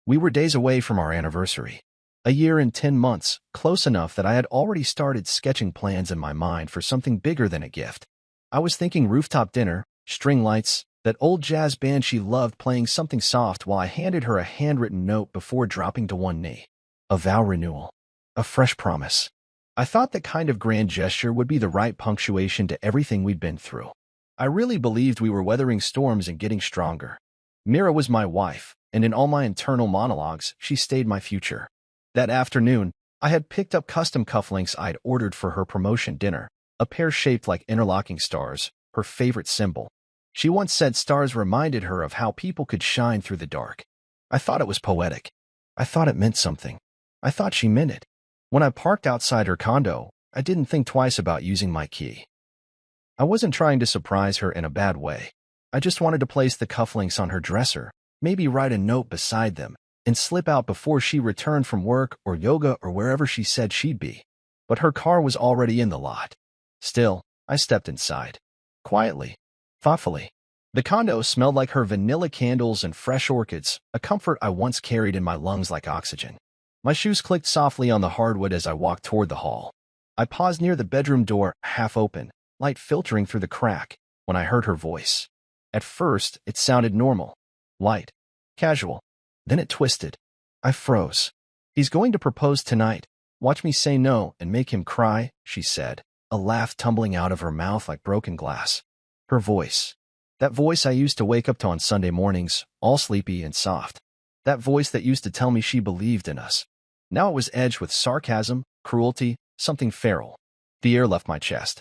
We were days away from our anniversary. A year and 10 months, close enough that I had already started sketching plans in my mind for something bigger than a gift. I was thinking rooftop dinner, string lights, that old jazz band she loved playing something soft while I handed her a handwritten note before dropping to one knee. A vow renewal. A fresh promise. I thought that kind of grand gesture would be the right punctuation to everything we'd been through. I really believed we were weathering storms and getting stronger. Mira was my wife, and in all my internal monologues, she stayed my future. That afternoon, I had picked up custom cufflinks I'd ordered for her promotion dinner, a pair shaped like interlocking stars, her favorite symbol. She once said stars reminded her of how people could shine through the dark. I thought it was poetic. I thought it meant something. I thought she meant it. When I parked outside her condo, I didn't think twice about using my key. I wasn't trying to surprise her in a bad way. I just wanted to place the cufflinks on her dresser, maybe write a note beside them, and slip out before she returned from work or yoga or wherever she said she'd be. But her car was already in the lot. Still, I stepped inside. Quietly. Thoughtfully. The condo smelled like her vanilla candles and fresh orchids, a comfort I once carried in my lungs like oxygen. My shoes clicked softly on the hardwood as I walked toward the hall. I paused near the bedroom door, half open, light filtering through the crack, when I heard her voice. At first, it sounded normal. Light. Casual. Then it twisted. I froze. "He's going to propose tonight. Watch me say no and make him cry," she said, a laugh tumbling out of her mouth like broken glass. Her voice. That voice I used to wake up to on Sunday mornings, all sleepy and soft. That voice that used to tell me she believed in us. Now it was edged with sarcasm, cruelty, something feral. The air left my chest.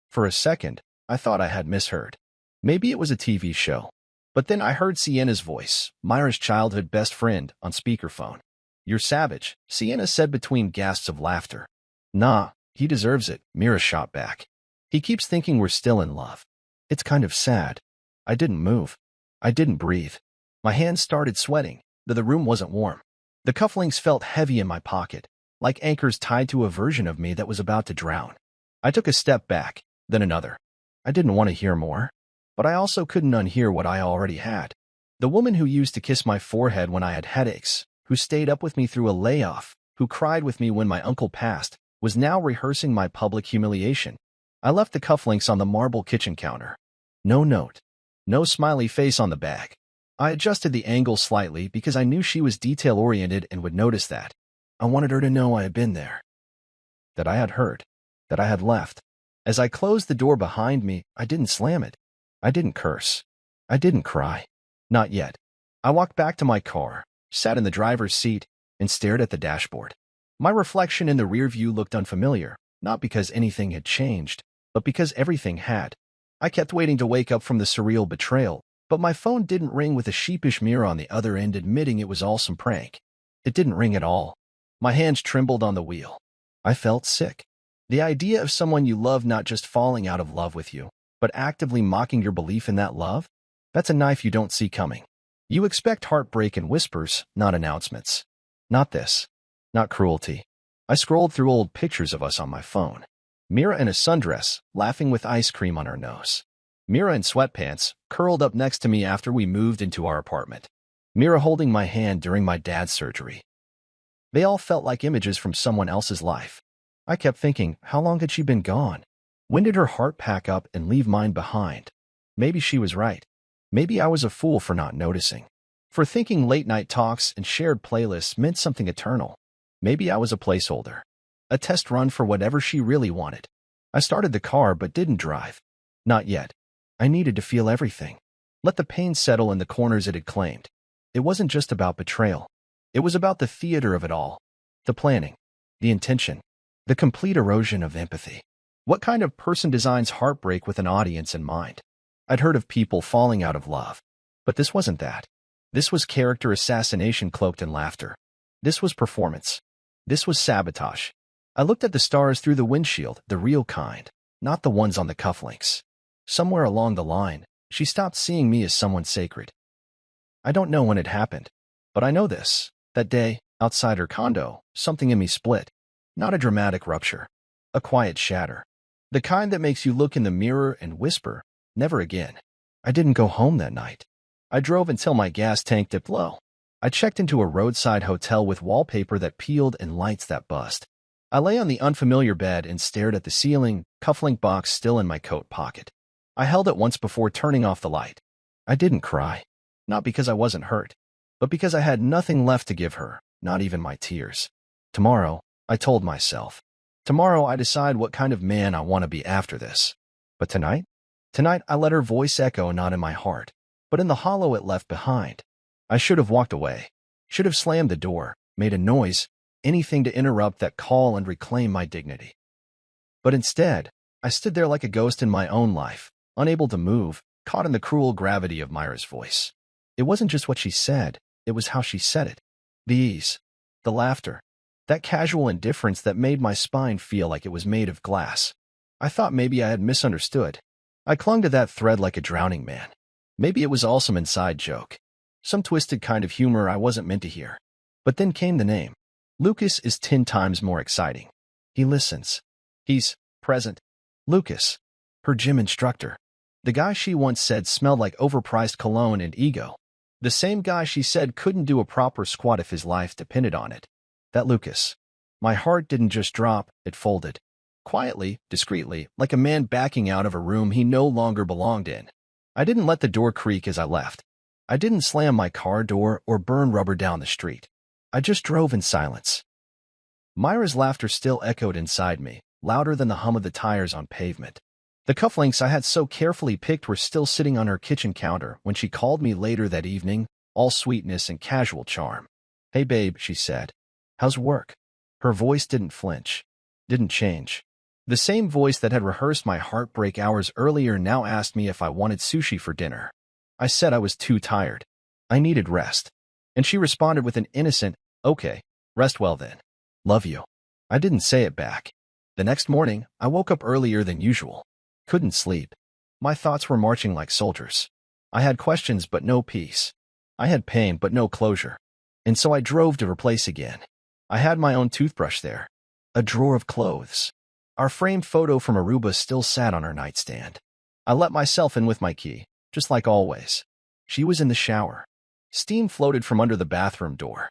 For a second, I thought I had misheard. Maybe it was a TV show. But then I heard Sienna's voice, Myra's childhood best friend, on speakerphone. "You're savage," Sienna said between gasps of laughter. "Nah, he deserves it," Mira shot back. "He keeps thinking we're still in love. It's kind of sad." I didn't move. I didn't breathe. My hands started sweating, though the room wasn't warm. The cufflinks felt heavy in my pocket, like anchors tied to a version of me that was about to drown. I took a step back, then another. I didn't want to hear more, but I also couldn't unhear what I already had. The woman who used to kiss my forehead when I had headaches, who stayed up with me through a layoff, who cried with me when my uncle passed, was now rehearsing my public humiliation. I left the cufflinks on the marble kitchen counter. No note. No smiley face on the bag. I adjusted the angle slightly because I knew she was detail-oriented and would notice that. I wanted her to know I had been there. That I had heard. That I had left. As I closed the door behind me, I didn't slam it. I didn't curse. I didn't cry. Not yet. I walked back to my car, sat in the driver's seat, and stared at the dashboard. My reflection in the rear view looked unfamiliar, not because anything had changed, but because everything had. I kept waiting to wake up from the surreal betrayal, but my phone didn't ring with a sheepish mirror on the other end admitting it was all some prank. It didn't ring at all. My hands trembled on the wheel. I felt sick. The idea of someone you love not just falling out of love with you, but actively mocking your belief in that love? That's a knife you don't see coming. You expect heartbreak and whispers, not announcements. Not this. Not cruelty. I scrolled through old pictures of us on my phone. Mira in a sundress, laughing with ice cream on her nose. Mira in sweatpants, curled up next to me after we moved into our apartment. Mira holding my hand during my dad's surgery. They all felt like images from someone else's life. I kept thinking, how long had she been gone? When did her heart pack up and leave mine behind? Maybe she was right. Maybe I was a fool for not noticing. For thinking late-night talks and shared playlists meant something eternal. Maybe I was a placeholder. A test run for whatever she really wanted. I started the car but didn't drive. Not yet. I needed to feel everything. Let the pain settle in the corners it had claimed. It wasn't just about betrayal. It was about the theater of it all. The planning. The intention. The complete erosion of empathy. What kind of person designs heartbreak with an audience in mind? I'd heard of people falling out of love. But this wasn't that. This was character assassination cloaked in laughter. This was performance. This was sabotage. I looked at the stars through the windshield, the real kind, not the ones on the cufflinks. Somewhere along the line, she stopped seeing me as someone sacred. I don't know when it happened, but I know this. That day, outside her condo, something in me split. Not a dramatic rupture. A quiet shatter. The kind that makes you look in the mirror and whisper, never again. I didn't go home that night. I drove until my gas tank dipped low. I checked into a roadside hotel with wallpaper that peeled and lights that buzzed. I lay on the unfamiliar bed and stared at the ceiling, cufflink box still in my coat pocket. I held it once before turning off the light. I didn't cry. Not because I wasn't hurt, but because I had nothing left to give her, not even my tears. Tomorrow, I told myself. Tomorrow I decide what kind of man I want to be after this. But tonight? Tonight I let her voice echo not in my heart, but in the hollow it left behind. I should have walked away. Should have slammed the door, made a noise, anything to interrupt that call and reclaim my dignity. But instead, I stood there like a ghost in my own life, unable to move, caught in the cruel gravity of Myra's voice. It wasn't just what she said, it was how she said it. The ease, the laughter, that casual indifference that made my spine feel like it was made of glass. I thought maybe I had misunderstood. I clung to that thread like a drowning man. Maybe it was all some inside joke. Some twisted kind of humor I wasn't meant to hear. But then came the name. Lucas is 10 times more exciting. He listens. He's present. Lucas, her gym instructor. The guy she once said smelled like overpriced cologne and ego. The same guy she said couldn't do a proper squat if his life depended on it. That Lucas. My heart didn't just drop, it folded. Quietly, discreetly, like a man backing out of a room he no longer belonged in. I didn't let the door creak as I left. I didn't slam my car door or burn rubber down the street. I just drove in silence. Myra's laughter still echoed inside me, louder than the hum of the tires on pavement. The cufflinks I had so carefully picked were still sitting on her kitchen counter when she called me later that evening, all sweetness and casual charm. "Hey babe," she said. "How's work?" Her voice didn't flinch, didn't change. The same voice that had rehearsed my heartbreak hours earlier now asked me if I wanted sushi for dinner. I said I was too tired. I needed rest. And she responded with an innocent, "Okay, rest well then. Love you." I didn't say it back. The next morning, I woke up earlier than usual. Couldn't sleep. My thoughts were marching like soldiers. I had questions but no peace. I had pain but no closure. And so I drove to her place again. I had my own toothbrush there. A drawer of clothes. Our framed photo from Aruba still sat on her nightstand. I let myself in with my key, just like always. She was in the shower. Steam floated from under the bathroom door.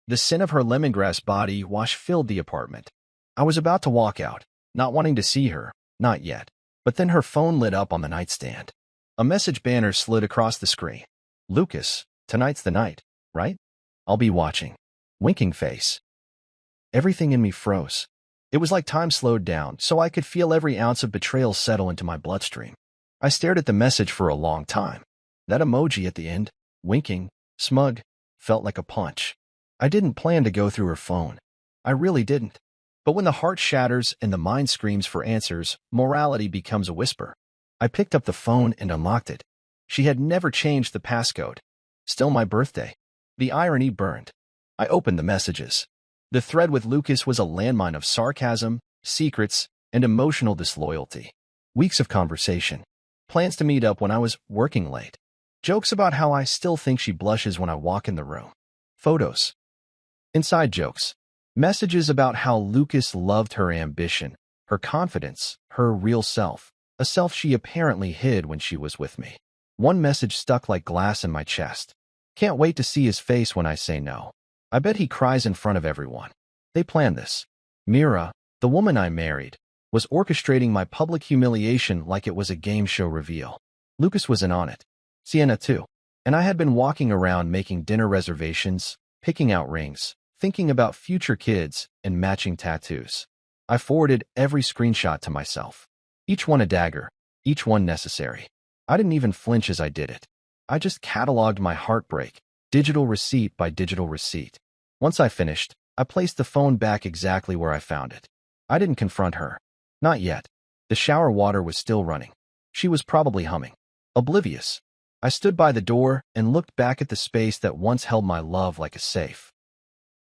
The scent of her lemongrass body wash filled the apartment. I was about to walk out, not wanting to see her, not yet. But then her phone lit up on the nightstand. A message banner slid across the screen. "Lucas, tonight's the night, right? I'll be watching." Winking face. Everything in me froze. It was like time slowed down, so I could feel every ounce of betrayal settle into my bloodstream. I stared at the message for a long time. That emoji at the end, winking, smug, felt like a punch. I didn't plan to go through her phone. I really didn't. But when the heart shatters and the mind screams for answers, morality becomes a whisper. I picked up the phone and unlocked it. She had never changed the passcode. Still my birthday. The irony burned. I opened the messages. The thread with Lucas was a landmine of sarcasm, secrets, and emotional disloyalty. Weeks of conversation. Plans to meet up when I was working late. Jokes about how I still think she blushes when I walk in the room. Photos. Inside jokes. Messages about how Lucas loved her ambition, her confidence, her real self, a self she apparently hid when she was with me. One message stuck like glass in my chest. "Can't wait to see his face when I say no. I bet he cries in front of everyone." They planned this. Mira, the woman I married, was orchestrating my public humiliation like it was a game show reveal. Lucas was in on it. Sienna too. And I had been walking around making dinner reservations, picking out rings, thinking about future kids, and matching tattoos. I forwarded every screenshot to myself. Each one a dagger, each one necessary. I didn't even flinch as I did it. I just cataloged my heartbreak, digital receipt by digital receipt. Once I finished, I placed the phone back exactly where I found it. I didn't confront her. Not yet. The shower water was still running. She was probably humming. Oblivious. I stood by the door and looked back at the space that once held my love like a safe.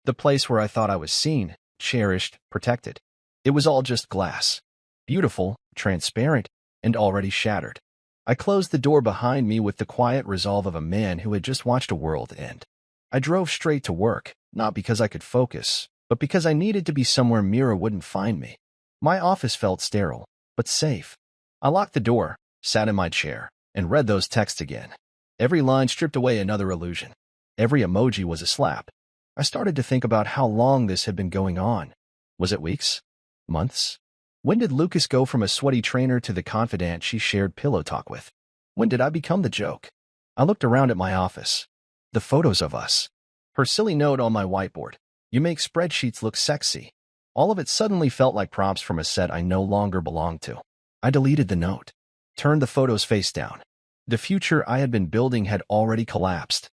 The place where I thought I was seen, cherished, protected. It was all just glass. Beautiful, transparent, and already shattered. I closed the door behind me with the quiet resolve of a man who had just watched a world end. I drove straight to work, not because I could focus, but because I needed to be somewhere Mira wouldn't find me. My office felt sterile, but safe. I locked the door, sat in my chair, and read those texts again. Every line stripped away another illusion. Every emoji was a slap. I started to think about how long this had been going on. Was it weeks? Months? When did Lucas go from a sweaty trainer to the confidant she shared pillow talk with? When did I become the joke? I looked around at my office. The photos of us. Her silly note on my whiteboard. You make spreadsheets look sexy. All of it suddenly felt like prompts from a set I no longer belonged to. I deleted the note. Turned the photos face down. The future I had been building had already collapsed.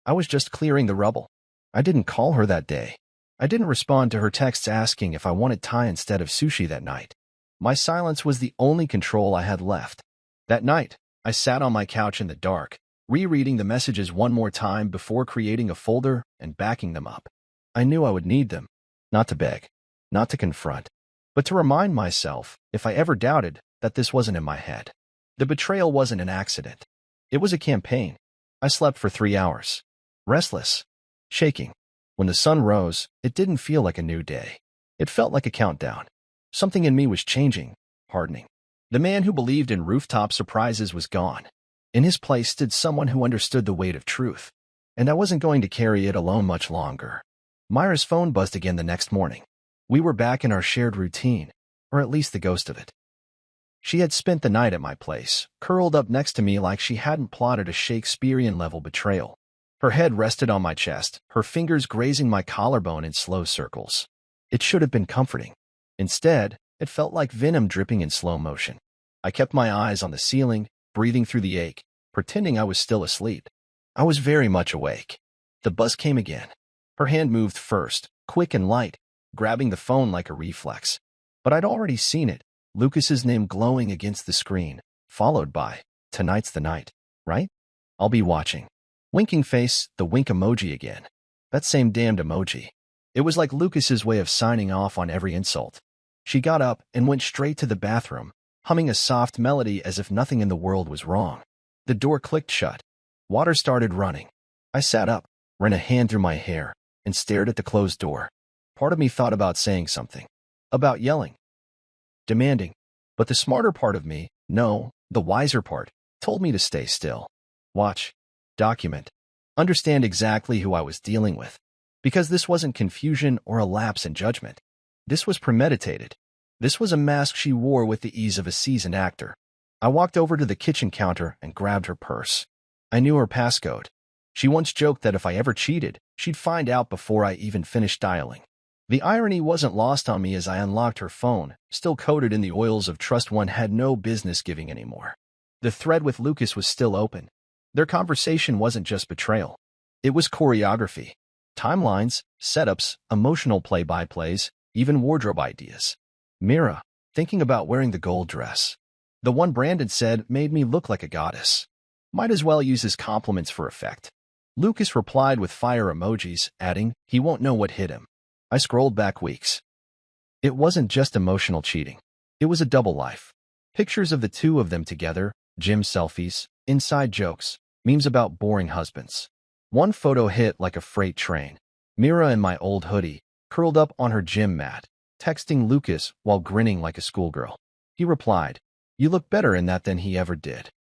I was just clearing the rubble. I didn't call her that day. I didn't respond to her texts asking if I wanted Thai instead of sushi that night. My silence was the only control I had left. That night, I sat on my couch in the dark, rereading the messages one more time before creating a folder and backing them up. I knew I would need them, not to beg, not to confront, but to remind myself, if I ever doubted, that this wasn't in my head. The betrayal wasn't an accident. It was a campaign. I slept for 3 hours. Restless. Shaking. When the sun rose, it didn't feel like a new day. It felt like a countdown. Something in me was changing, hardening. The man who believed in rooftop surprises was gone. In his place stood someone who understood the weight of truth. And I wasn't going to carry it alone much longer. Myra's phone buzzed again the next morning. We were back in our shared routine, or at least the ghost of it. She had spent the night at my place, curled up next to me like she hadn't plotted a Shakespearean-level betrayal. Her head rested on my chest, her fingers grazing my collarbone in slow circles. It should have been comforting. Instead, it felt like venom dripping in slow motion. I kept my eyes on the ceiling, breathing through the ache, pretending I was still asleep. I was very much awake. The buzz came again. Her hand moved first, quick and light, grabbing the phone like a reflex. But I'd already seen it, Lucas's name glowing against the screen, followed by, "Tonight's the night, right? I'll be watching." Winking face, the wink emoji again. That same damned emoji. It was like Lucas's way of signing off on every insult. She got up and went straight to the bathroom, humming a soft melody as if nothing in the world was wrong. The door clicked shut. Water started running. I sat up, ran a hand through my hair, and stared at the closed door. Part of me thought about saying something. About yelling. Demanding. But the smarter part of me, no, the wiser part, told me to stay still. Watch. Document. Understand exactly who I was dealing with. Because this wasn't confusion or a lapse in judgment. This was premeditated. This was a mask she wore with the ease of a seasoned actor. I walked over to the kitchen counter and grabbed her purse. I knew her passcode. She once joked that if I ever cheated, she'd find out before I even finished dialing. The irony wasn't lost on me as I unlocked her phone, still coated in the oils of trust one had no business giving anymore. The thread with Lucas was still open. Their conversation wasn't just betrayal. It was choreography. Timelines, setups, emotional play-by-plays, even wardrobe ideas. Mira, thinking about wearing the gold dress. The one Brandon said made me look like a goddess. Might as well use his compliments for effect. Lucas replied with fire emojis, adding, he won't know what hit him. I scrolled back weeks. It wasn't just emotional cheating. It was a double life. Pictures of the two of them together, gym selfies, inside jokes, memes about boring husbands. One photo hit like a freight train. Mira in my old hoodie, curled up on her gym mat, texting Lucas while grinning like a schoolgirl. He replied, you look better in that than he ever did.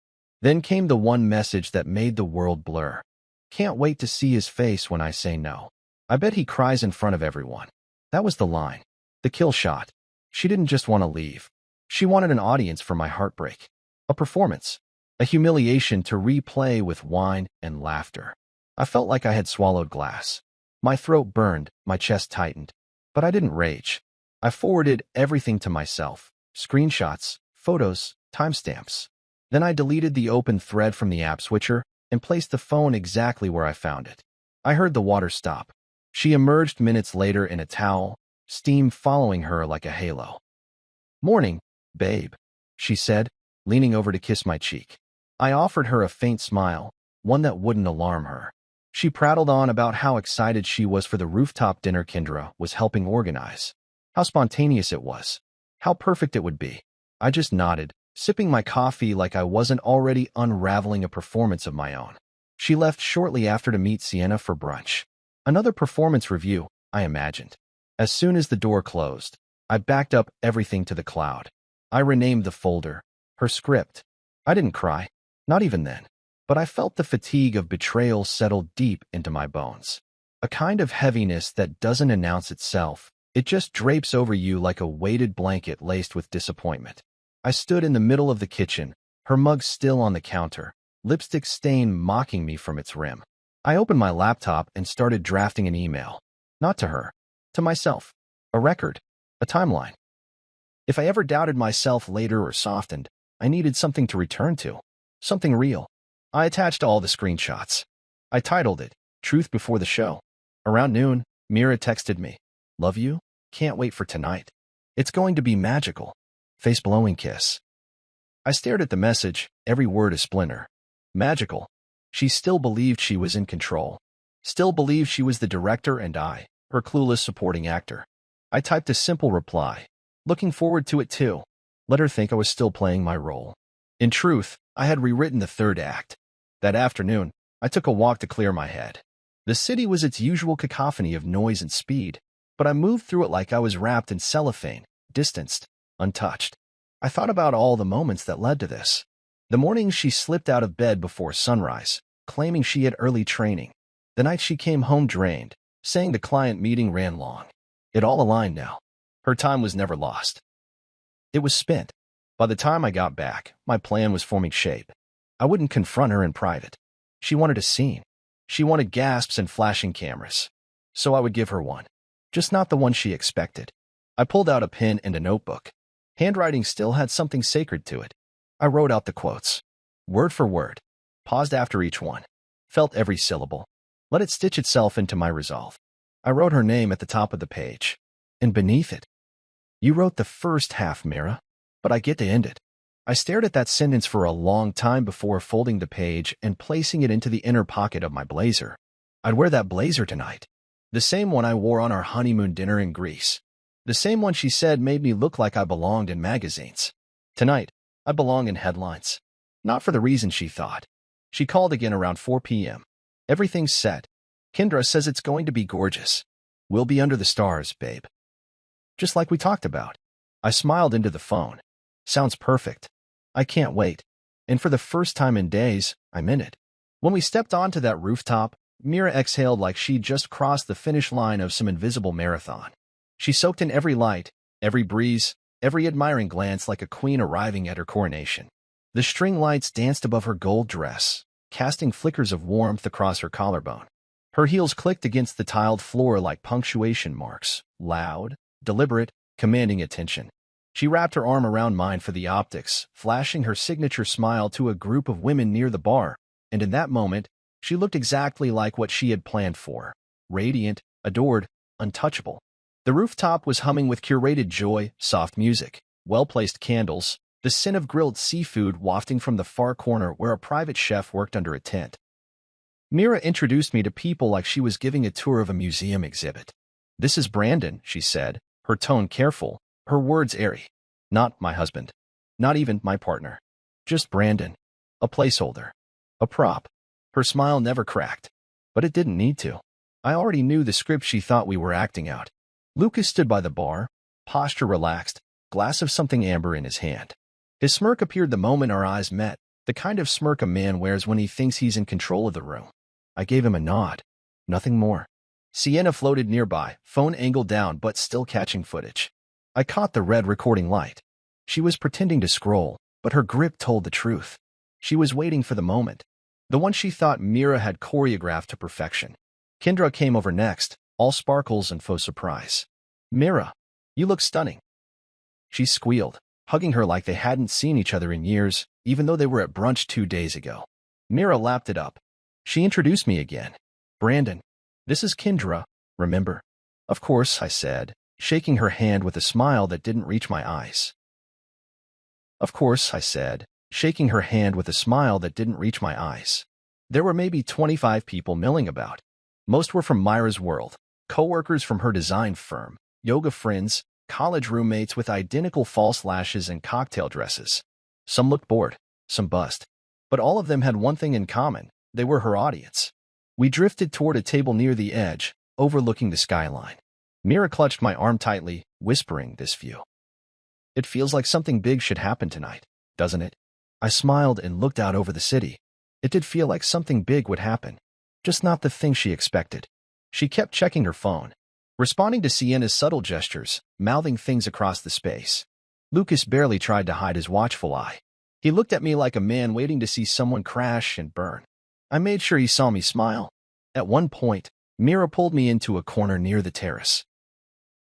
Then came the one message that made the world blur. Can't wait to see his face when I say no. I bet he cries in front of everyone. That was the line. The kill shot. She didn't just want to leave. She wanted an audience for my heartbreak. A performance. A humiliation to replay with wine and laughter. I felt like I had swallowed glass. My throat burned, my chest tightened. But I didn't rage. I forwarded everything to myself. Screenshots, photos, timestamps. Then I deleted the open thread from the app switcher and placed the phone exactly where I found it. I heard the water stop. She emerged minutes later in a towel, steam following her like a halo. Morning, babe, she said, leaning over to kiss my cheek. I offered her a faint smile, one that wouldn't alarm her. She prattled on about how excited she was for the rooftop dinner Kendra was helping organize. How spontaneous it was. How perfect it would be. I just nodded, sipping my coffee like I wasn't already unraveling a performance of my own. She left shortly after to meet Sienna for brunch. Another performance review, I imagined. As soon as the door closed, I backed up everything to the cloud. I renamed the folder. Her script. I didn't cry. Not even then. but I felt the fatigue of betrayal settle deep into my bones. A kind of heaviness that doesn't announce itself. It just drapes over you like a weighted blanket laced with disappointment. I stood in the middle of the kitchen, her mug still on the counter, lipstick stain mocking me from its rim. I opened my laptop and started drafting an email. Not to her, to myself. A record, a timeline. If I ever doubted myself later or softened, I needed something to return to. Something real. I attached all the screenshots. I titled it, Truth Before the Show. Around noon, Mira texted me. Love you? Can't wait for tonight. It's going to be magical. Face-blowing kiss. I stared at the message, every word a splinter. Magical. She still believed she was in control. Still believed she was the director and I, her clueless supporting actor. I typed a simple reply. Looking forward to it too. Let her think I was still playing my role. In truth, I had rewritten the third act. That afternoon, I took a walk to clear my head. The city was its usual cacophony of noise and speed, but I moved through it like I was wrapped in cellophane, distanced, untouched. I thought about all the moments that led to this. The morning she slipped out of bed before sunrise, claiming she had early training. The night she came home drained, saying the client meeting ran long. It all aligned now. Her time was never lost. It was spent. By the time I got back, my plan was forming shape. I wouldn't confront her in private. She wanted a scene. She wanted gasps and flashing cameras. So I would give her one. Just not the one she expected. I pulled out a pen and a notebook. Handwriting still had something sacred to it. I wrote out the quotes. Word for word. Paused after each one. Felt every syllable. Let it stitch itself into my resolve. I wrote her name at the top of the page. And beneath it, you wrote the first half, Mira, but I get to end it. I stared at that sentence for a long time before folding the page and placing it into the inner pocket of my blazer. I'd wear that blazer tonight. The same one I wore on our honeymoon dinner in Greece. The same one she said made me look like I belonged in magazines. Tonight, I belong in headlines. Not for the reason she thought. She called again around 4 p.m. Everything's set. Kendra says it's going to be gorgeous. We'll be under the stars, babe. Just like we talked about. I smiled into the phone. Sounds perfect. I can't wait. And for the first time in days, I'm in it. When we stepped onto that rooftop, Mira exhaled like she'd just crossed the finish line of some invisible marathon. She soaked in every light, every breeze, every admiring glance like a queen arriving at her coronation. The string lights danced above her gold dress, casting flickers of warmth across her collarbone. Her heels clicked against the tiled floor like punctuation marks, loud, deliberate, commanding attention. She wrapped her arm around mine for the optics, flashing her signature smile to a group of women near the bar, and in that moment, she looked exactly like what she had planned for. Radiant, adored, untouchable. The rooftop was humming with curated joy, soft music, well-placed candles, the scent of grilled seafood wafting from the far corner where a private chef worked under a tent. Mira introduced me to people like she was giving a tour of a museum exhibit. This is Brandon, she said, her tone careful, her words airy. Not my husband. Not even my partner. Just Brandon. A placeholder. A prop. Her smile never cracked. But it didn't need to. I already knew the script she thought we were acting out. Lucas stood by the bar, posture relaxed, glass of something amber in his hand. His smirk appeared the moment our eyes met, the kind of smirk a man wears when he thinks he's in control of the room. I gave him a nod. Nothing more. Sienna floated nearby, phone angled down but still catching footage. I caught the red recording light. She was pretending to scroll, but her grip told the truth. She was waiting for the moment. The one she thought Mira had choreographed to perfection. Kendra came over next, all sparkles and faux surprise. Mira, you look stunning. She squealed, hugging her like they hadn't seen each other in years, even though they were at brunch 2 days ago. Mira lapped it up. She introduced me again. Brandon, this is Kendra, remember? Of course, I said, shaking her hand with a smile that didn't reach my eyes. Of course, I said, shaking her hand with a smile that didn't reach my eyes. There were maybe 25 people milling about. Most were from Myra's world, co-workers from her design firm, yoga friends, college roommates with identical false lashes and cocktail dresses. Some looked bored, some buzzed. But all of them had one thing in common. They were her audience. We drifted toward a table near the edge, overlooking the skyline. Mira clutched my arm tightly, whispering this view. It feels like something big should happen tonight, doesn't it? I smiled and looked out over the city. It did feel like something big would happen, just not the thing she expected. She kept checking her phone, responding to Sienna's subtle gestures, mouthing things across the space. Lucas barely tried to hide his watchful eye. He looked at me like a man waiting to see someone crash and burn. I made sure he saw me smile. At one point, Mira pulled me into a corner near the terrace.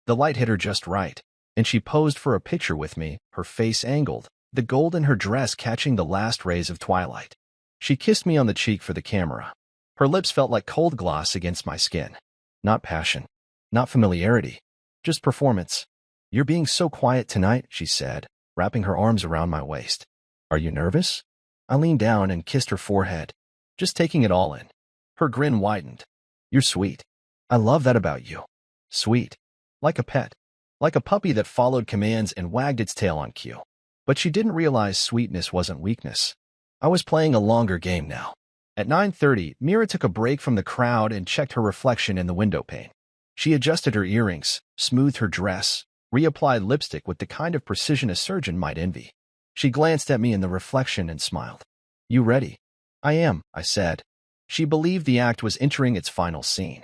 The light hit her just right, and she posed for a picture with me, her face angled, the gold in her dress catching the last rays of twilight. She kissed me on the cheek for the camera. Her lips felt like cold gloss against my skin. Not passion, not familiarity, just performance. "You're being so quiet tonight," she said, wrapping her arms around my waist. "Are you nervous?" I leaned down and kissed her forehead, just taking it all in. Her grin widened. "You're sweet. I love that about you. Sweet. Like a pet. Like a puppy that followed commands and wagged its tail on cue." But she didn't realize sweetness wasn't weakness. I was playing a longer game now. At 9:30, Mira took a break from the crowd and checked her reflection in the window pane. She adjusted her earrings, smoothed her dress, reapplied lipstick with the kind of precision a surgeon might envy. She glanced at me in the reflection and smiled. "You ready?" "I am," I said. She believed the act was entering its final scene.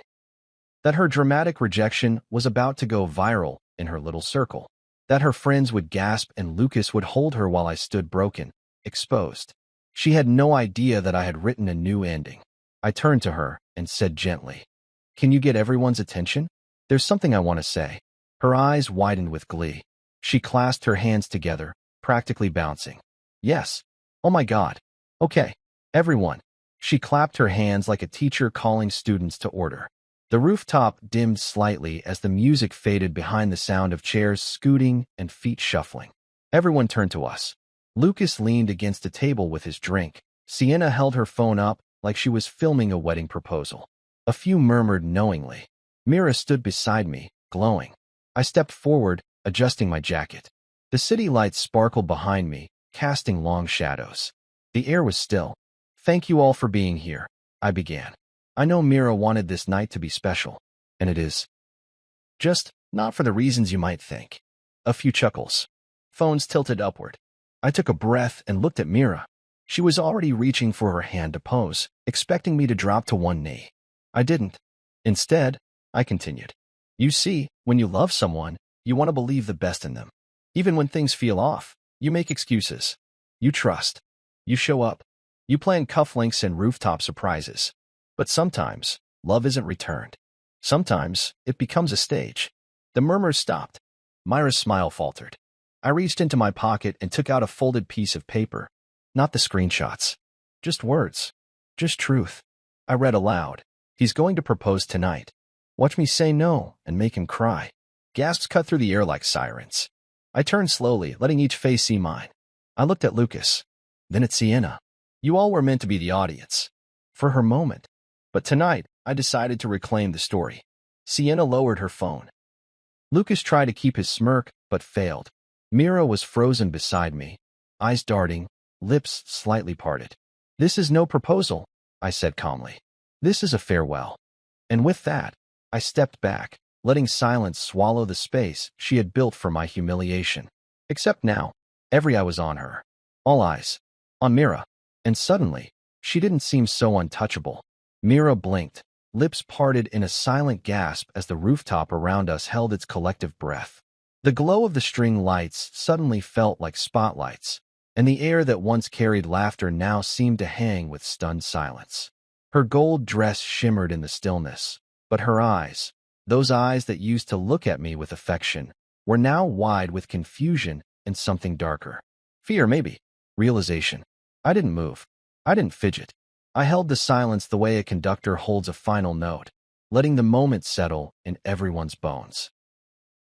That her dramatic rejection was about to go viral in her little circle. That her friends would gasp and Lucas would hold her while I stood broken, exposed. She had no idea that I had written a new ending. I turned to her and said gently, "Can you get everyone's attention? There's something I want to say." Her eyes widened with glee. She clasped her hands together, practically bouncing. "Yes. Oh my God. Okay. Everyone." She clapped her hands like a teacher calling students to order. The rooftop dimmed slightly as the music faded behind the sound of chairs scooting and feet shuffling. Everyone turned to us. Lucas leaned against a table with his drink. Sienna held her phone up like she was filming a wedding proposal. A few murmured knowingly. Mira stood beside me, glowing. I stepped forward, adjusting my jacket. The city lights sparkled behind me, casting long shadows. The air was still. "Thank you all for being here," I began. "I know Mira wanted this night to be special, and it is. Just not for the reasons you might think." A few chuckles. Phones tilted upward. I took a breath and looked at Mira. She was already reaching for her hand to pose, expecting me to drop to one knee. I didn't. Instead, I continued. "You see, when you love someone, you want to believe the best in them. Even when things feel off, you make excuses. You trust. You show up. You plan cufflinks and rooftop surprises. But sometimes, love isn't returned. Sometimes, it becomes a stage." The murmurs stopped. Myra's smile faltered. I reached into my pocket and took out a folded piece of paper. Not the screenshots. Just words. Just truth. I read aloud. "He's going to propose tonight. Watch me say no and make him cry." Gasps cut through the air like sirens. I turned slowly, letting each face see mine. I looked at Lucas. Then at Sienna. You all were meant to be the audience. For her moment. But tonight, I decided to reclaim the story. Sienna lowered her phone. Lucas tried to keep his smirk, but failed. Mira was frozen beside me, eyes darting, lips slightly parted. "This is no proposal," I said calmly. "This is a farewell." And with that, I stepped back, letting silence swallow the space she had built for my humiliation. Except now, every eye was on her. All eyes. On Mira. And suddenly, she didn't seem so untouchable. Mira blinked, lips parted in a silent gasp as the rooftop around us held its collective breath. The glow of the string lights suddenly felt like spotlights, and the air that once carried laughter now seemed to hang with stunned silence. Her gold dress shimmered in the stillness, but her eyes, those eyes that used to look at me with affection, were now wide with confusion and something darker. Fear, maybe. Realization. I didn't move. I didn't fidget. I held the silence the way a conductor holds a final note, letting the moment settle in everyone's bones.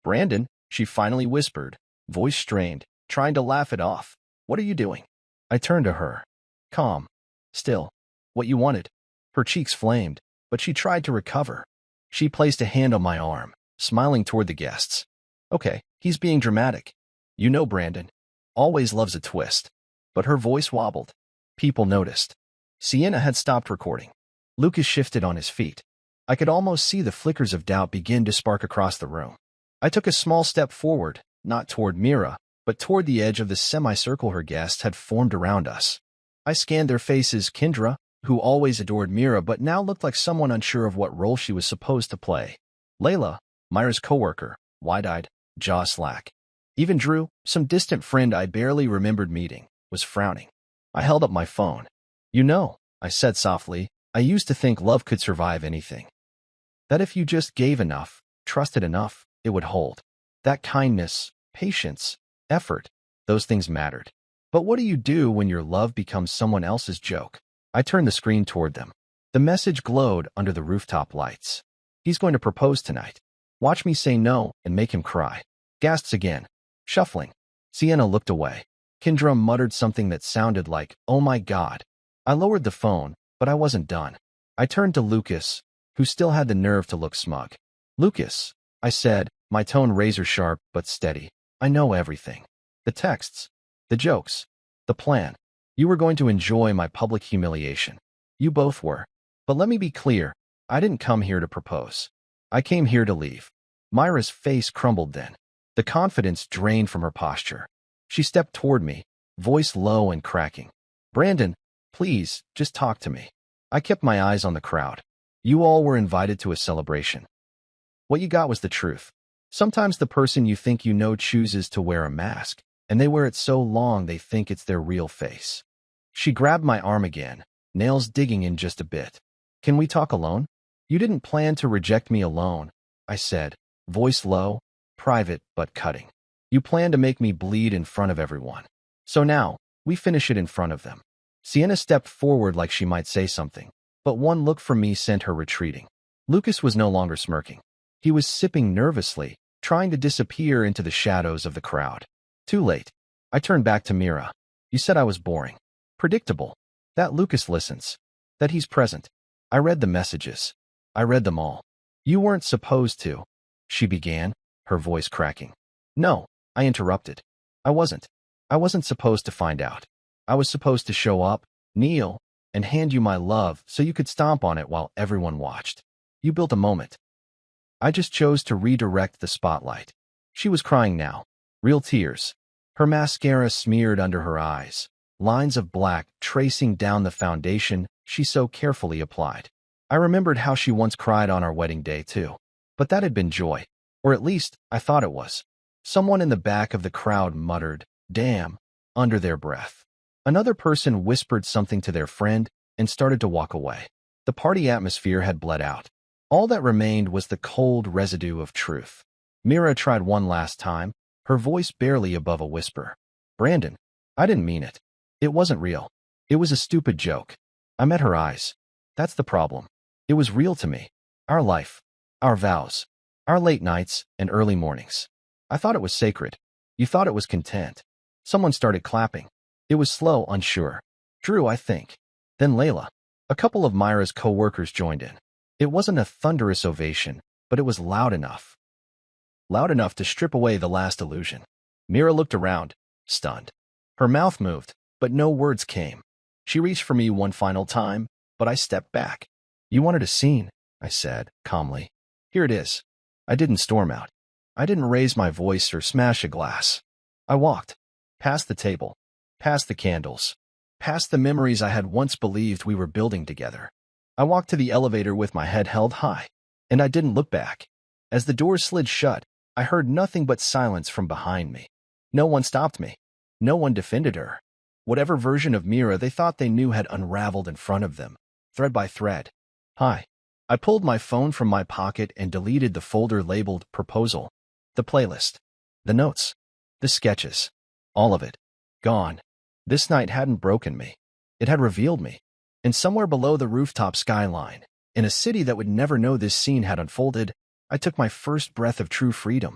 "Brandon," she finally whispered, voice strained, trying to laugh it off. "What are you doing?" I turned to her. Calm. Still. "What you wanted." Her cheeks flamed, but she tried to recover. She placed a hand on my arm, smiling toward the guests. "Okay, he's being dramatic. You know Brandon. Always loves a twist." But her voice wobbled. People noticed. Sienna had stopped recording. Lucas shifted on his feet. I could almost see the flickers of doubt begin to spark across the room. I took a small step forward, not toward Mira, but toward the edge of the semicircle her guests had formed around us. I scanned their faces. Kendra, who always adored Mira but now looked like someone unsure of what role she was supposed to play. Layla, Myra's coworker, wide-eyed, jaw slack. Even Drew, some distant friend I barely remembered meeting, was frowning. I held up my phone. You know, I said softly, I used to think love could survive anything. That if you just gave enough, trusted enough, it would hold. That kindness, patience, effort, those things mattered. But what do you do when your love becomes someone else's joke? I turned the screen toward them. The message glowed under the rooftop lights. He's going to propose tonight. Watch me say no and make him cry. Gasps again. Shuffling. Sienna looked away. Kendra muttered something that sounded like, oh my God. I lowered the phone, but I wasn't done. I turned to Lucas, who still had the nerve to look smug. Lucas, I said, my tone razor-sharp but steady. I know everything. The texts, the jokes, the plan. You were going to enjoy my public humiliation. You both were. But let me be clear, I didn't come here to propose. I came here to leave. Myra's face crumbled then. The confidence drained from her posture. She stepped toward me, voice low and cracking. Brandon, please, just talk to me. I kept my eyes on the crowd. You all were invited to a celebration. What you got was the truth. Sometimes the person you think you know chooses to wear a mask, and they wear it so long they think it's their real face. She grabbed my arm again, nails digging in just a bit. Can we talk alone? You didn't plan to reject me alone, I said, voice low, private but cutting. You planned to make me bleed in front of everyone. So now, we finish it in front of them. Sienna stepped forward like she might say something, but one look from me sent her retreating. Lucas was no longer smirking. He was sipping nervously, trying to disappear into the shadows of the crowd. Too late. I turned back to Mira. You said I was boring. Predictable. That Lucas listens. That he's present. I read the messages. I read them all. You weren't supposed to, she began, her voice cracking. No, I interrupted. I wasn't. I wasn't supposed to find out. I was supposed to show up, kneel, and hand you my love so you could stomp on it while everyone watched. You built a moment. I just chose to redirect the spotlight. She was crying now. Real tears. Her mascara smeared under her eyes. Lines of black tracing down the foundation she so carefully applied. I remembered how she once cried on our wedding day, too. But that had been joy. Or at least, I thought it was. Someone in the back of the crowd muttered, damn, under their breath. Another person whispered something to their friend and started to walk away. The party atmosphere had bled out. All that remained was the cold residue of truth. Mira tried one last time, her voice barely above a whisper. Brandon, I didn't mean it. It wasn't real. It was a stupid joke. I met her eyes. That's the problem. It was real to me. Our life. Our vows. Our late nights and early mornings. I thought it was sacred. You thought it was content. Someone started clapping. It was slow, unsure. Drew, I think. Then Layla. A couple of Myra's co-workers joined in. It wasn't a thunderous ovation, but it was loud enough. Loud enough to strip away the last illusion. Mira looked around, stunned. Her mouth moved, but no words came. She reached for me one final time, but I stepped back. You wanted a scene, I said, calmly. Here it is. I didn't storm out. I didn't raise my voice or smash a glass. I walked. Past the table. Past the candles. Past the memories I had once believed we were building together. I walked to the elevator with my head held high, and I didn't look back. As the doors slid shut, I heard nothing but silence from behind me. No one stopped me. No one defended her. Whatever version of Mira they thought they knew had unraveled in front of them, thread by thread. Hi. I pulled my phone from my pocket and deleted the folder labeled Proposal. The playlist. The notes. The sketches. All of it. Gone. This night hadn't broken me. It had revealed me. And somewhere below the rooftop skyline, in a city that would never know this scene had unfolded, I took my first breath of true freedom.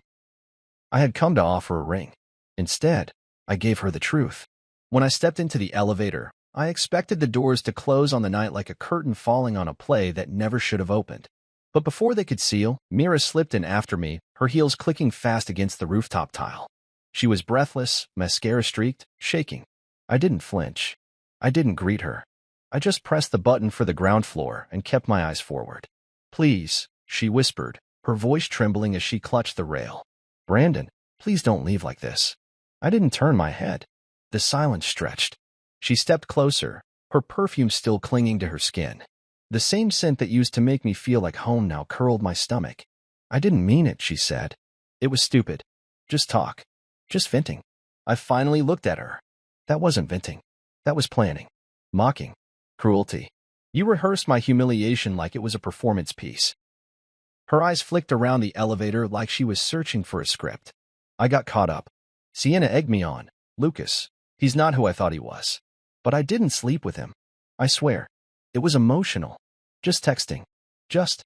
I had come to offer a ring. Instead, I gave her the truth. When I stepped into the elevator, I expected the doors to close on the night like a curtain falling on a play that never should have opened. But before they could seal, Mira slipped in after me, her heels clicking fast against the rooftop tile. She was breathless, mascara-streaked, shaking. I didn't flinch. I didn't greet her. I just pressed the button for the ground floor and kept my eyes forward. Please, she whispered, her voice trembling as she clutched the rail. Brandon, please don't leave like this. I didn't turn my head. The silence stretched. She stepped closer, her perfume still clinging to her skin. The same scent that used to make me feel like home now curled my stomach. I didn't mean it, she said. It was stupid. Just talk. Just venting. I finally looked at her. That wasn't venting. That was planning. Mocking. Cruelty. You rehearsed my humiliation like it was a performance piece. Her eyes flicked around the elevator like she was searching for a script. I got caught up. Sienna egged me on. Lucas. He's not who I thought he was. But I didn't sleep with him. I swear. It was emotional. Just texting. Just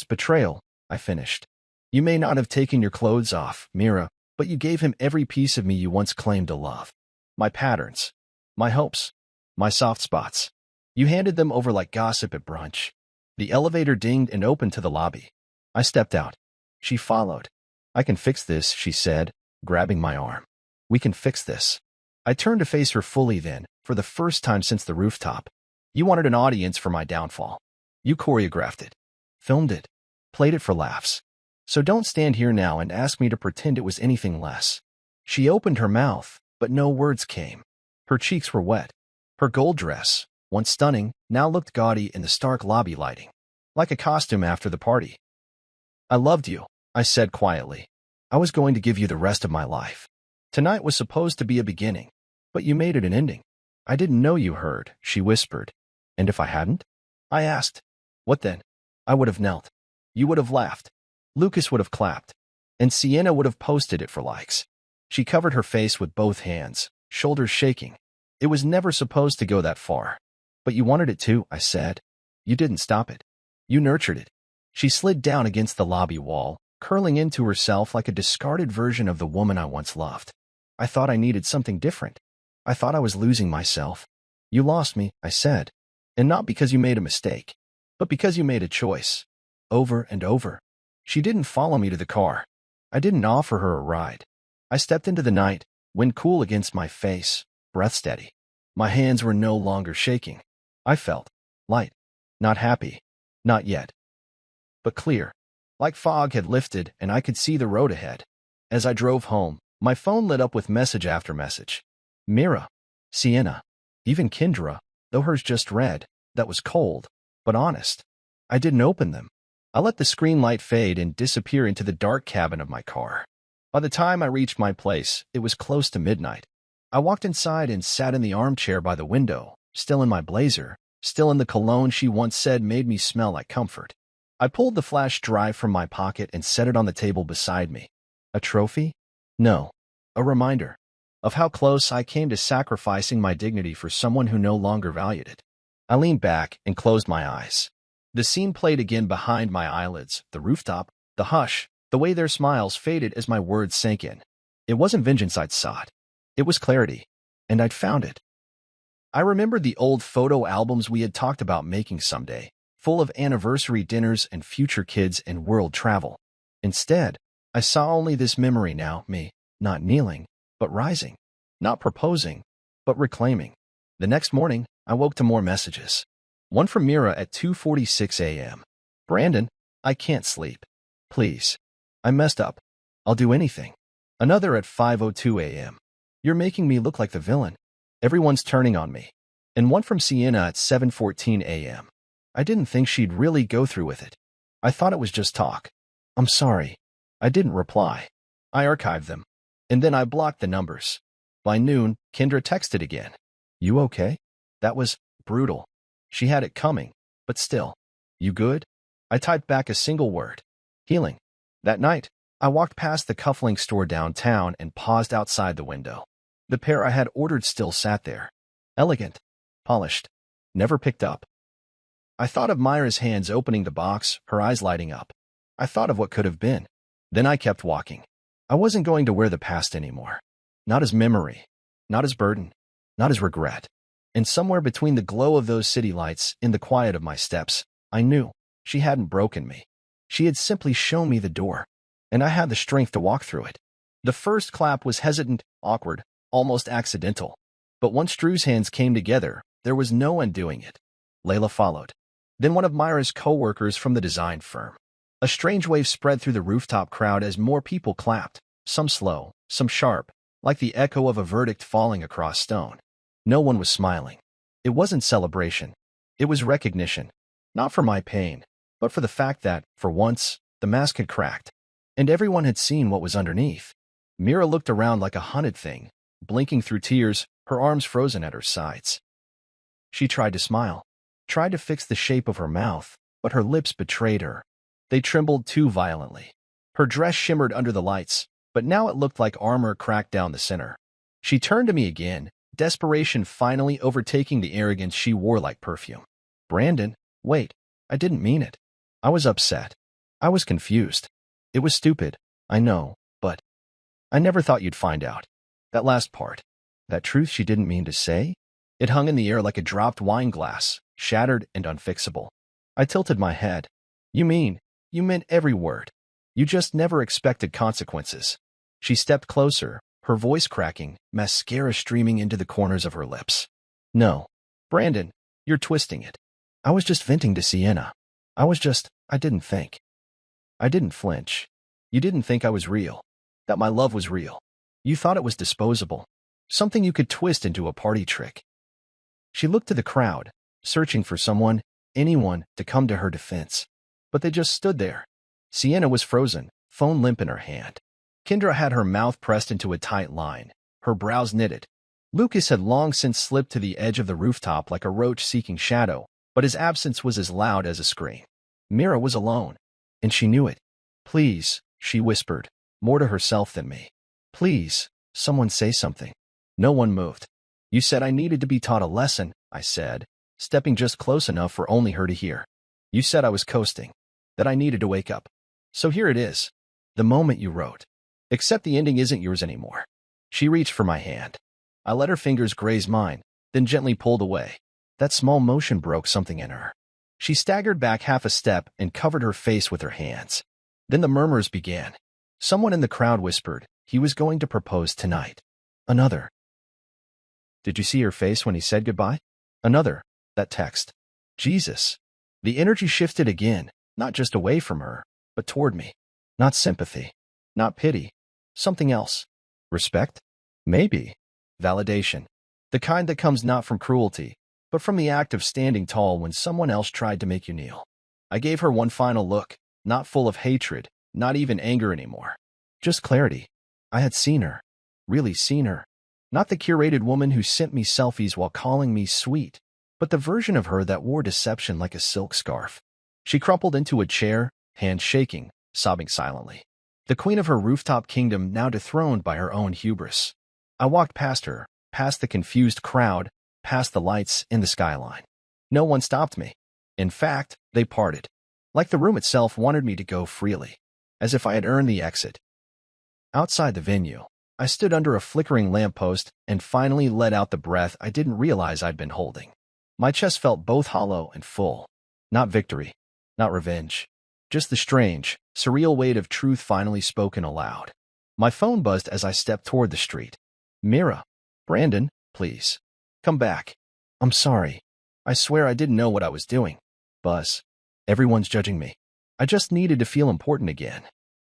betrayal, I finished. You may not have taken your clothes off, Mira, but you gave him every piece of me you once claimed to love. My patterns. My hopes. My soft spots. You handed them over like gossip at brunch. The elevator dinged and opened to the lobby. I stepped out. She followed. I can fix this, she said, grabbing my arm. We can fix this. I turned to face her fully then, for the first time since the rooftop. You wanted an audience for my downfall. You choreographed it. Filmed it. Played it for laughs. So don't stand here now and ask me to pretend it was anything less. She opened her mouth, but no words came. Her cheeks were wet. Her gold dress, once stunning, now looked gaudy in the stark lobby lighting. Like a costume after the party. I loved you, I said quietly. I was going to give you the rest of my life. Tonight was supposed to be a beginning, but you made it an ending. I didn't know you heard, she whispered. And if I hadn't? I asked. What then? I would have knelt. You would have laughed. Lucas would have clapped. And Sienna would have posted it for likes. She covered her face with both hands, shoulders shaking. It was never supposed to go that far. But you wanted it to, I said. You didn't stop it. You nurtured it. She slid down against the lobby wall, curling into herself like a discarded version of the woman I once loved. I thought I needed something different. I thought I was losing myself. You lost me, I said. And not because you made a mistake, but because you made a choice. Over and over. She didn't follow me to the car. I didn't offer her a ride. I stepped into the night, wind cool against my face, breath steady. My hands were no longer shaking. I felt light. Not happy. Not yet. But clear. Like fog had lifted and I could see the road ahead. As I drove home, my phone lit up with message after message. Mira. Sienna. Even Kendra, though hers just read, that was cold, but honest. I didn't open them. I let the screen light fade and disappear into the dark cabin of my car. By the time I reached my place, it was close to midnight. I walked inside and sat in the armchair by the window, still in my blazer, still in the cologne she once said made me smell like comfort. I pulled the flash drive from my pocket and set it on the table beside me. A trophy? No. A reminder of how close I came to sacrificing my dignity for someone who no longer valued it. I leaned back and closed my eyes. The scene played again behind my eyelids, the rooftop, the hush, the way their smiles faded as my words sank in. It wasn't vengeance I'd sought. It was clarity, and I'd found it. I remembered the old photo albums we had talked about making someday, full of anniversary dinners and future kids and world travel. Instead, I saw only this memory now, me, not kneeling, but rising, not proposing, but reclaiming. The next morning, I woke to more messages. One from Mira at 2:46 a.m. Brandon, I can't sleep. Please. I messed up. I'll do anything. Another at 5:02 a.m. You're making me look like the villain. Everyone's turning on me. And one from Sienna at 7:14 a.m. I didn't think she'd really go through with it. I thought it was just talk. I'm sorry. I didn't reply. I archived them. And then I blocked the numbers. By noon, Kendra texted again. You okay? That was brutal. She had it coming, but still. You good? I typed back a single word. Healing. That night, I walked past the cufflink store downtown and paused outside the window. The pair I had ordered still sat there. Elegant. Polished. Never picked up. I thought of Myra's hands opening the box, her eyes lighting up. I thought of what could have been. Then I kept walking. I wasn't going to wear the past anymore. Not as memory. Not as burden. Not as regret. And somewhere between the glow of those city lights, in the quiet of my steps, I knew she hadn't broken me. She had simply shown me the door, and I had the strength to walk through it. The first clap was hesitant, awkward, almost accidental. But once Drew's hands came together, there was no undoing it. Layla followed. Then one of Myra's co-workers from the design firm. A strange wave spread through the rooftop crowd as more people clapped, some slow, some sharp, like the echo of a verdict falling across stone. No one was smiling. It wasn't celebration. It was recognition. Not for my pain, but for the fact that, for once, the mask had cracked, and everyone had seen what was underneath. Mira looked around like a hunted thing, blinking through tears, her arms frozen at her sides. She tried to smile, tried to fix the shape of her mouth, but her lips betrayed her. They trembled too violently. Her dress shimmered under the lights, but now it looked like armor cracked down the center. She turned to me again, desperation finally overtaking the arrogance she wore like perfume. Brandon, wait, I didn't mean it. I was upset. I was confused. It was stupid, I know, but I never thought you'd find out. That last part, that truth she didn't mean to say, it hung in the air like a dropped wine glass, shattered and unfixable. I tilted my head. You meant every word. You just never expected consequences. She stepped closer, her voice cracking, mascara streaming into the corners of her lips. No, Brandon, you're twisting it. I was just venting to Sienna. I didn't think. I didn't flinch. You didn't think I was real. That my love was real. You thought it was disposable. Something you could twist into a party trick. She looked to the crowd, searching for someone, anyone, to come to her defense. But they just stood there. Sienna was frozen, phone limp in her hand. Kendra had her mouth pressed into a tight line, her brows knitted. Lucas had long since slipped to the edge of the rooftop like a roach seeking shadow, but his absence was as loud as a scream. Mira was alone, and she knew it. Please, she whispered, more to herself than me. Please, someone say something. No one moved. You said I needed to be taught a lesson, I said, stepping just close enough for only her to hear. You said I was coasting, that I needed to wake up. So here it is. The moment you wrote. Except the ending isn't yours anymore. She reached for my hand. I let her fingers graze mine, then gently pulled away. That small motion broke something in her. She staggered back half a step and covered her face with her hands. Then the murmurs began. Someone in the crowd whispered, he was going to propose tonight. Another. Did you see her face when he said goodbye? Another. That text. Jesus. The energy shifted again, not just away from her, but toward me. Not sympathy. Not pity. Something else. Respect? Maybe. Validation. The kind that comes not from cruelty, but from the act of standing tall when someone else tried to make you kneel. I gave her one final look, not full of hatred, not even anger anymore. Just clarity. I had seen her. Really seen her. Not the curated woman who sent me selfies while calling me sweet, but the version of her that wore deception like a silk scarf. She crumpled into a chair, hands shaking, sobbing silently. The queen of her rooftop kingdom now dethroned by her own hubris. I walked past her, past the confused crowd, past the lights in the skyline. No one stopped me. In fact, they parted. Like the room itself wanted me to go freely, as if I had earned the exit. Outside the venue, I stood under a flickering lamppost and finally let out the breath I didn't realize I'd been holding. My chest felt both hollow and full. Not victory, not revenge. Just the strange, surreal weight of truth finally spoken aloud. My phone buzzed as I stepped toward the street. Mira. Brandon, please. Come back. I'm sorry. I swear I didn't know what I was doing. Buzz. Everyone's judging me. I just needed to feel important again.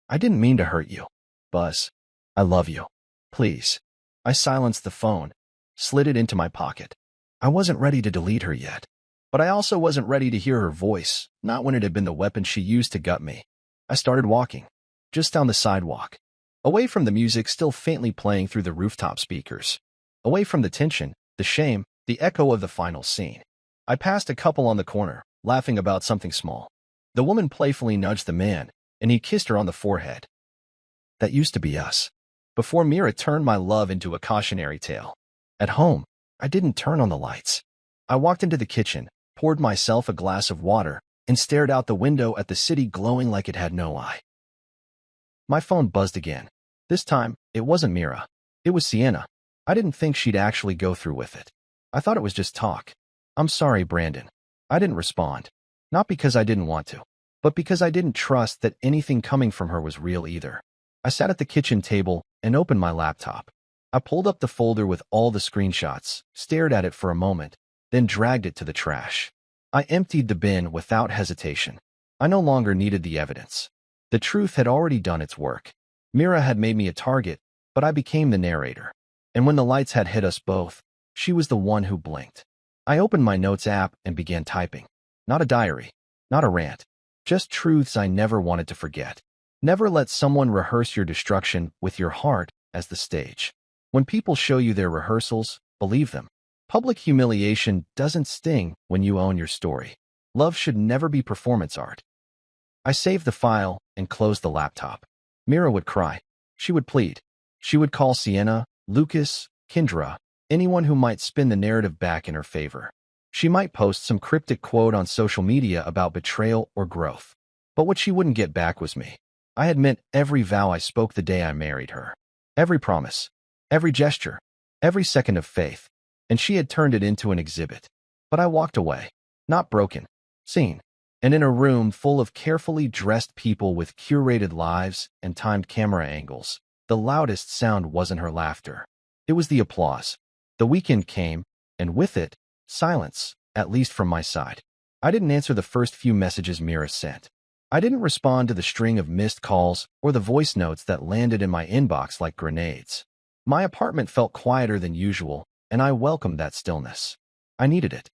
I didn't mean to hurt you. Buzz. I love you. Please. I silenced the phone, slid it into my pocket. I wasn't ready to delete her yet. But I also wasn't ready to hear her voice, not when it had been the weapon she used to gut me. I started walking, just down the sidewalk, away from the music still faintly playing through the rooftop speakers, away from the tension, the shame, the echo of the final scene. I passed a couple on the corner, laughing about something small. The woman playfully nudged the man, and he kissed her on the forehead. That used to be us. Before Mira turned my love into a cautionary tale. At home, I didn't turn on the lights. I walked into the kitchen, poured myself a glass of water, and stared out the window at the city glowing like it had no eye. My phone buzzed again. This time, it wasn't Mira. It was Sienna. I didn't think she'd actually go through with it. I thought it was just talk. I'm sorry, Brandon. I didn't respond. Not because I didn't want to, but because I didn't trust that anything coming from her was real either. I sat at the kitchen table and opened my laptop. I pulled up the folder with all the screenshots, stared at it for a moment, then dragged it to the trash. I emptied the bin without hesitation. I no longer needed the evidence. The truth had already done its work. Mira had made me a target, but I became the narrator. And when the lights had hit us both, She was the one who blinked. I opened my notes app and began typing. Not a diary, not a rant, just truths I never wanted to forget. Never let someone rehearse your destruction with your heart as the stage. When people show you their rehearsals, believe them. Public humiliation doesn't sting when you own your story. Love should never be performance art. I saved the file and closed the laptop. Mira would cry. She would plead. She would call Sienna, Lucas, Kendra, anyone who might spin the narrative back in her favor. She might post some cryptic quote on social media about betrayal or growth. But what she wouldn't get back was me. I had meant every vow I spoke the day I married her. Every promise, every gesture, every second of faith. And she had turned it into an exhibit. But I walked away, not broken, seen. And in a room full of carefully dressed people with curated lives and timed camera angles, the loudest sound wasn't her laughter. It was the applause. The weekend came, and with it, silence, at least from my side. I didn't answer the first few messages Mira sent. I didn't respond to the string of missed calls or the voice notes that landed in my inbox like grenades. My apartment felt quieter than usual, and I welcomed that stillness. I needed it.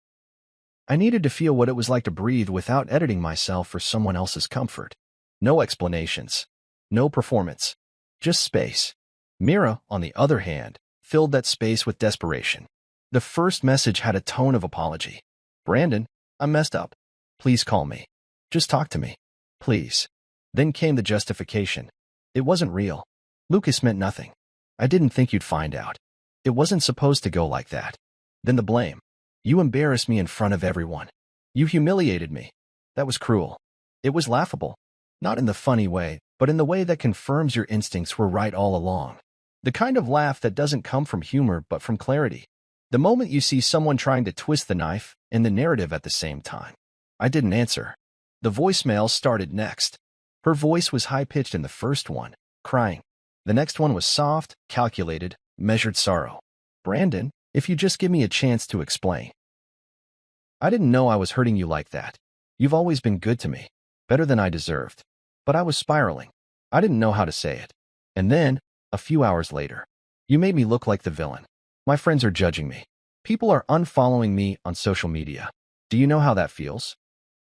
I needed to feel what it was like to breathe without editing myself for someone else's comfort. No explanations. No performance. Just space. Mira, on the other hand, filled that space with desperation. The first message had a tone of apology. Brandon, I messed up. Please call me. Just talk to me. Please. Then came the justification. It wasn't real. Lucas meant nothing. I didn't think you'd find out. It wasn't supposed to go like that. Then the blame. You embarrassed me in front of everyone. You humiliated me. That was cruel. It was laughable. Not in the funny way, but in the way that confirms your instincts were right all along. The kind of laugh that doesn't come from humor but from clarity. The moment you see someone trying to twist the knife and the narrative at the same time. I didn't answer. The voicemail started next. Her voice was high-pitched in the first one, crying. The next one was soft, calculated, measured sorrow. Brandon, if you just give me a chance to explain. I didn't know I was hurting you like that. You've always been good to me, better than I deserved. But I was spiraling. I didn't know how to say it. And then, a few hours later, you made me look like the villain. My friends are judging me. People are unfollowing me on social media. Do you know how that feels?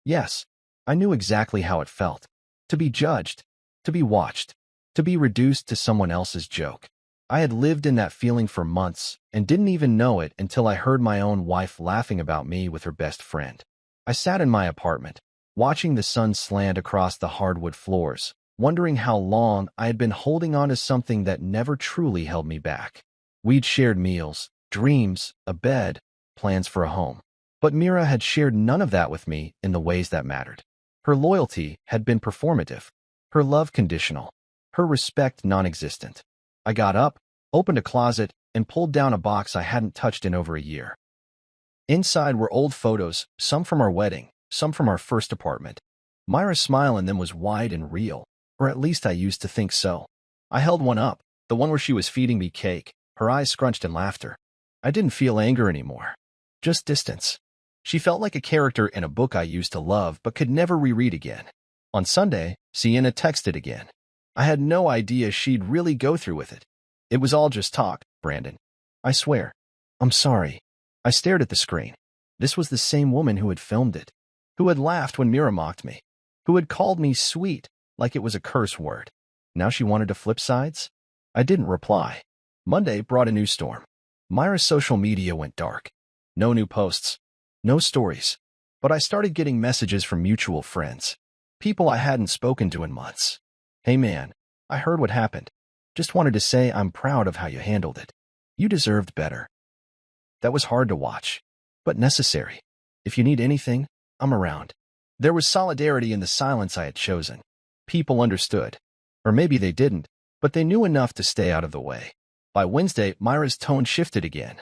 Yes, I knew exactly how it felt. To be judged, to be watched, to be reduced to someone else's joke. I had lived in that feeling for months and didn't even know it until I heard my own wife laughing about me with her best friend. I sat in my apartment, watching the sun slant across the hardwood floors, wondering how long I had been holding on to something that never truly held me back. We'd shared meals, dreams, a bed, plans for a home. But Mira had shared none of that with me in the ways that mattered. Her loyalty had been performative, her love conditional, her respect non-existent. I got up, opened a closet, and pulled down a box I hadn't touched in over a year. Inside were old photos, some from our wedding, some from our first apartment. Myra's smile in them was wide and real, or at least I used to think so. I held one up, the one where she was feeding me cake, her eyes scrunched in laughter. I didn't feel anger anymore, just distance. She felt like a character in a book I used to love but could never reread again. On Sunday, Sienna texted again. I had no idea she'd really go through with it. It was all just talk, Brandon. I swear. I'm sorry. I stared at the screen. This was the same woman who had filmed it, who had laughed when Mira mocked me, who had called me sweet like it was a curse word. Now she wanted to flip sides? I didn't reply. Monday brought a new storm. Myra's social media went dark. No new posts. No stories. But I started getting messages from mutual friends, people I hadn't spoken to in months. Hey man, I heard what happened. Just wanted to say I'm proud of how you handled it. You deserved better. That was hard to watch, but necessary. If you need anything, I'm around. There was solidarity in the silence I had chosen. People understood. Or maybe they didn't, but they knew enough to stay out of the way. By Wednesday, Myra's tone shifted again.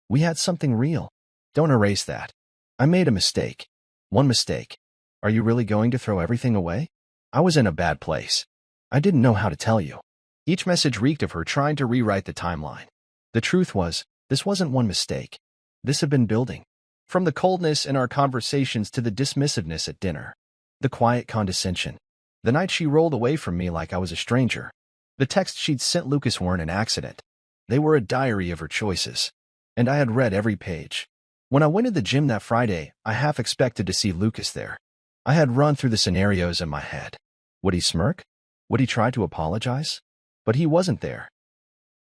We had something real. Don't erase that. I made a mistake. One mistake. Are you really going to throw everything away? I was in a bad place. I didn't know how to tell you. Each message reeked of her trying to rewrite the timeline. The truth was, this wasn't one mistake. This had been building. From the coldness in our conversations to the dismissiveness at dinner. The quiet condescension. The night she rolled away from me like I was a stranger. The texts she'd sent Lucas weren't an accident. They were a diary of her choices. and I had read every page. When I went to the gym that Friday, I half expected to see Lucas there. I had run through the scenarios in my head. Would he smirk? Would he try to apologize? But he wasn't there.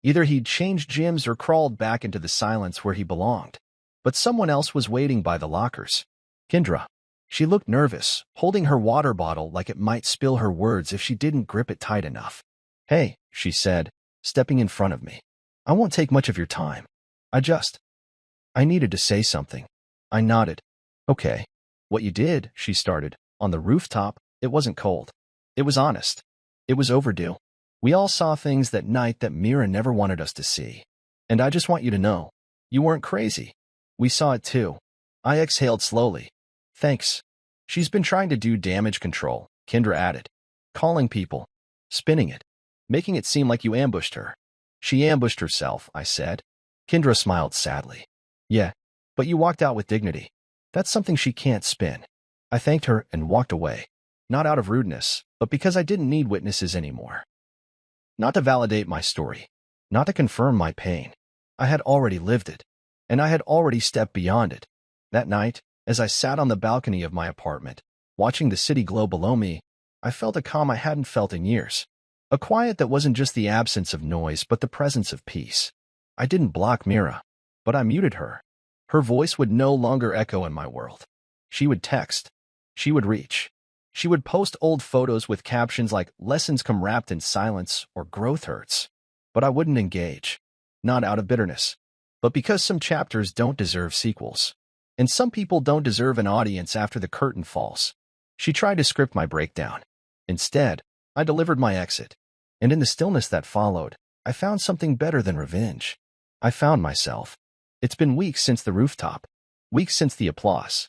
Either he'd changed gyms or crawled back into the silence where he belonged. But someone else was waiting by the lockers. Kendra. She looked nervous, holding her water bottle like it might spill her words if she didn't grip it tight enough. Hey, she said, stepping in front of me. I won't take much of your time. I needed to say something. I nodded. Okay. What you did, she started, on the rooftop, it wasn't cold. It was honest. It was overdue. We all saw things that night that Mira never wanted us to see. And I just want you to know, you weren't crazy. We saw it too. I exhaled slowly. Thanks. She's been trying to do damage control, Kendra added. Calling people. Spinning it. Making it seem like you ambushed her. She ambushed herself, I said. Kendra smiled sadly. Yeah, but you walked out with dignity. That's something she can't spin. I thanked her and walked away. Not out of rudeness, but because I didn't need witnesses anymore. Not to validate my story. Not to confirm my pain. I had already lived it. And I had already stepped beyond it. That night, as I sat on the balcony of my apartment, watching the city glow below me, I felt a calm I hadn't felt in years. A quiet that wasn't just the absence of noise, but the presence of peace. I didn't block Mira, but I muted her. Her voice would no longer echo in my world. She would text. She would reach. She would post old photos with captions like "Lessons come wrapped in silence" or "Growth hurts." But I wouldn't engage. Not out of bitterness, but because some chapters don't deserve sequels. And some people don't deserve an audience after the curtain falls. She tried to script my breakdown. Instead, I delivered my exit. And in the stillness that followed, I found something better than revenge. I found myself. It's been weeks since the rooftop. Weeks since the applause.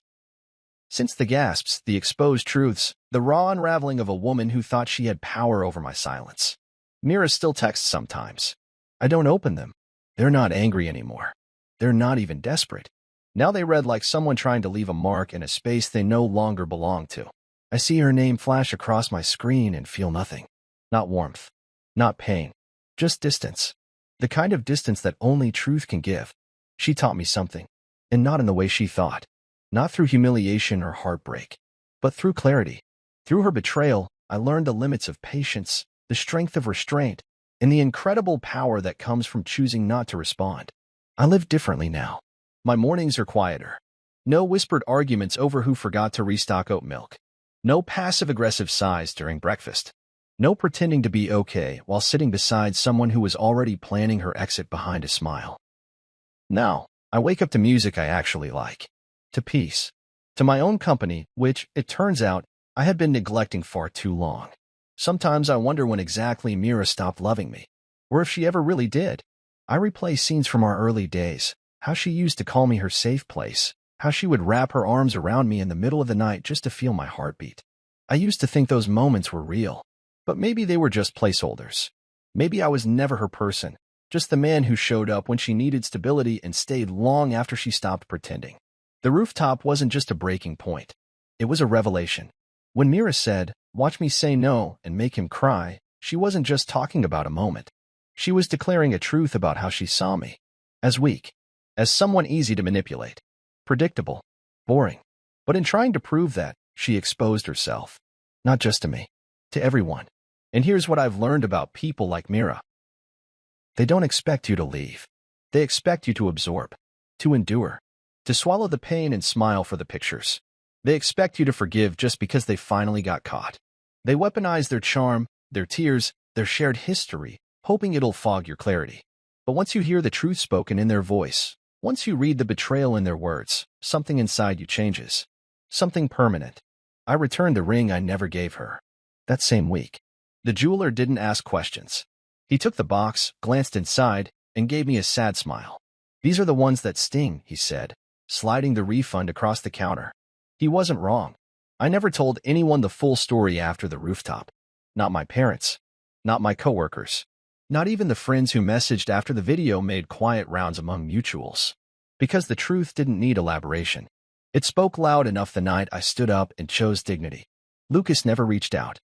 Since the gasps, the exposed truths, the raw unraveling of a woman who thought she had power over my silence. Mira still texts sometimes. I don't open them. They're not angry anymore. They're not even desperate. Now they read like someone trying to leave a mark in a space they no longer belong to. I see her name flash across my screen and feel nothing. Not warmth. Not pain. Just distance. The kind of distance that only truth can give. She taught me something. And not in the way she thought. Not through humiliation or heartbreak. But through clarity. Through her betrayal, I learned the limits of patience, the strength of restraint, and the incredible power that comes from choosing not to respond. I live differently now. My mornings are quieter. No whispered arguments over who forgot to restock oat milk. No passive-aggressive sighs during breakfast. No pretending to be okay while sitting beside someone who was already planning her exit behind a smile. Now, I wake up to music I actually like. To peace. To my own company, which, it turns out, I had been neglecting far too long. Sometimes I wonder when exactly Mira stopped loving me. Or if she ever really did. I replay scenes from our early days. How she used to call me her safe place. How she would wrap her arms around me in the middle of the night just to feel my heartbeat. I used to think those moments were real. But maybe they were just placeholders. Maybe I was never her person. Just the man who showed up when she needed stability and stayed long after she stopped pretending. The rooftop wasn't just a breaking point. It was a revelation. When Mira said, "Watch me say no and make him cry," she wasn't just talking about a moment. She was declaring a truth about how she saw me. As weak. As someone easy to manipulate. Predictable. Boring. But in trying to prove that, she exposed herself. Not just to me. To everyone. And here's what I've learned about people like Mira. They don't expect you to leave. They expect you to absorb. To endure. To swallow the pain and smile for the pictures. They expect you to forgive just because they finally got caught. They weaponize their charm, their tears, their shared history, hoping it'll fog your clarity. But once you hear the truth spoken in their voice, once you read the betrayal in their words, something inside you changes. Something permanent. I returned the ring I never gave her. That same week. The jeweler didn't ask questions. He took the box, glanced inside, and gave me a sad smile. "These are the ones that sting," he said, sliding the refund across the counter. He wasn't wrong. I never told anyone the full story after the rooftop. Not my parents. Not my coworkers. Not even the friends who messaged after the video made quiet rounds among mutuals. Because the truth didn't need elaboration. It spoke loud enough the night I stood up and chose dignity. Lucas never reached out.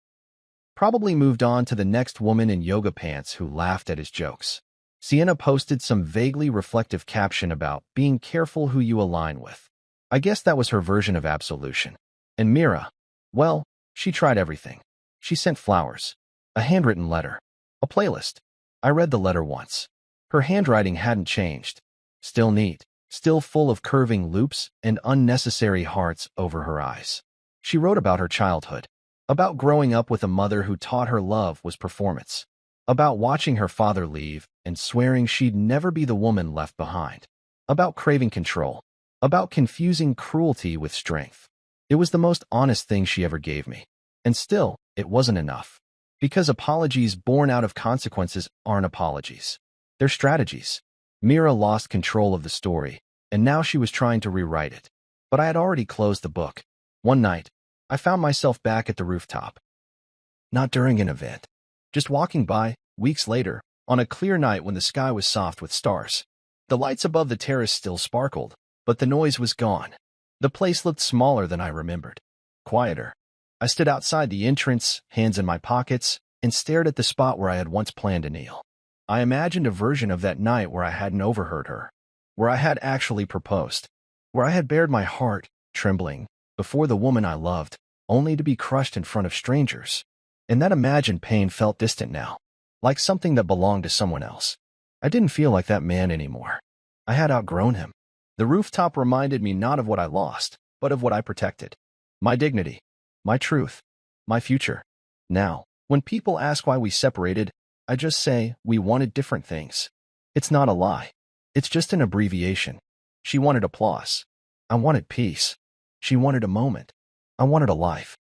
Probably moved on to the next woman in yoga pants who laughed at his jokes. Sienna posted some vaguely reflective caption about being careful who you align with. I guess that was her version of absolution. And Mira, well, she tried everything. She sent flowers, a handwritten letter, a playlist. I read the letter once. Her handwriting hadn't changed. Still neat, still full of curving loops and unnecessary hearts over her eyes. She wrote about her childhood, about growing up with a mother who taught her love was performance, about watching her father leave and swearing she'd never be the woman left behind, about craving control, about confusing cruelty with strength. It was the most honest thing she ever gave me. And still, it wasn't enough. Because apologies born out of consequences aren't apologies. They're strategies. Mira lost control of the story, and now she was trying to rewrite it. But I had already closed the book. One night, I found myself back at the rooftop. Not during an event. Just walking by, weeks later, on a clear night when the sky was soft with stars. The lights above the terrace still sparkled, but the noise was gone. The place looked smaller than I remembered. Quieter. I stood outside the entrance, hands in my pockets, and stared at the spot where I had once planned to kneel. I imagined a version of that night where I hadn't overheard her, where I had actually proposed, where I had bared my heart, trembling, before the woman I loved, only to be crushed in front of strangers. And that imagined pain felt distant now, like something that belonged to someone else. I didn't feel like that man anymore. I had outgrown him. The rooftop reminded me not of what I lost, but of what I protected. My dignity, my truth, my future. Now, when people ask why we separated, I just say we wanted different things. It's not a lie. It's just an abbreviation. She wanted applause. I wanted peace. She wanted a moment. I wanted a life.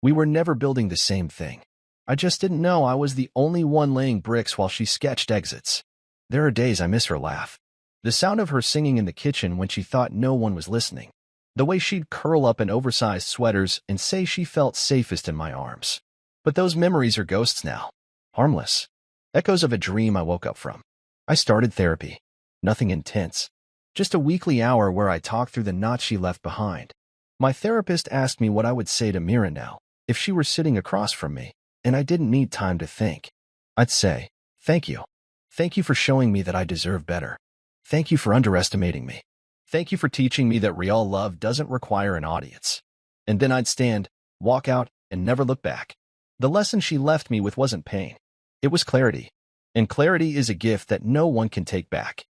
We were never building the same thing. I just didn't know I was the only one laying bricks while she sketched exits. There are days I miss her laugh. The sound of her singing in the kitchen when she thought no one was listening. The way she'd curl up in oversized sweaters and say she felt safest in my arms. But those memories are ghosts now. Harmless. Echoes of a dream I woke up from. I started therapy. Nothing intense. Just a weekly hour where I talked through the knots she left behind. My therapist asked me what I would say to Mira now, if she were sitting across from me, and I didn't need time to think. I'd say, thank you. Thank you for showing me that I deserve better. Thank you for underestimating me. Thank you for teaching me that real love doesn't require an audience. And then I'd stand, walk out, and never look back. The lesson she left me with wasn't pain. It was clarity. And clarity is a gift that no one can take back.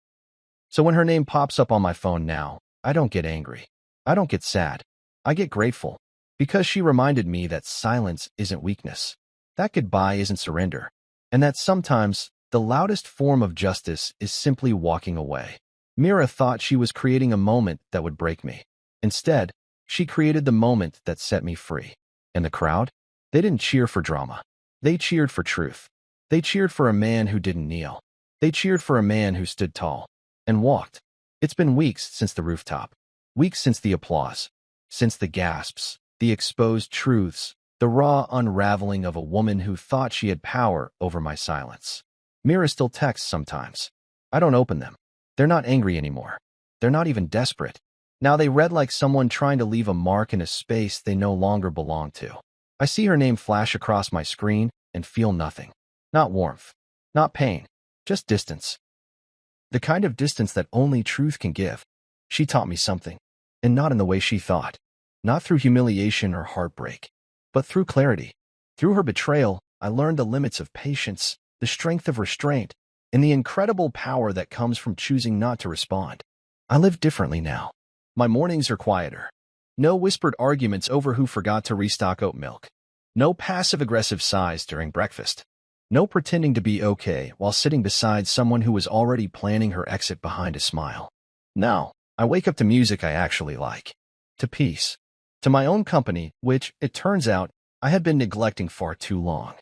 So when her name pops up on my phone now, I don't get angry. I don't get sad. I get grateful. Because she reminded me that silence isn't weakness. That goodbye isn't surrender. And that sometimes, the loudest form of justice is simply walking away. Mira thought she was creating a moment that would break me. Instead, she created the moment that set me free. And the crowd? They didn't cheer for drama. They cheered for truth. They cheered for a man who didn't kneel. They cheered for a man who stood tall and walked. It's been weeks since the rooftop. Weeks since the applause. Since the gasps, the exposed truths, the raw unraveling of a woman who thought she had power over my silence. Mira still texts sometimes. I don't open them. They're not angry anymore. They're not even desperate. Now they read like someone trying to leave a mark in a space they no longer belong to. I see her name flash across my screen and feel nothing. Not warmth. Not pain. Just distance. The kind of distance that only truth can give. She taught me something. And not in the way she thought. Not through humiliation or heartbreak. But through clarity. Through her betrayal, I learned the limits of patience, the strength of restraint, and the incredible power that comes from choosing not to respond. I live differently now. My mornings are quieter. No whispered arguments over who forgot to restock oat milk. No passive-aggressive sighs during breakfast. No pretending to be okay while sitting beside someone who was already planning her exit behind a smile. Now, I wake up to music I actually like. To peace. To my own company, which, it turns out, I had been neglecting far too long.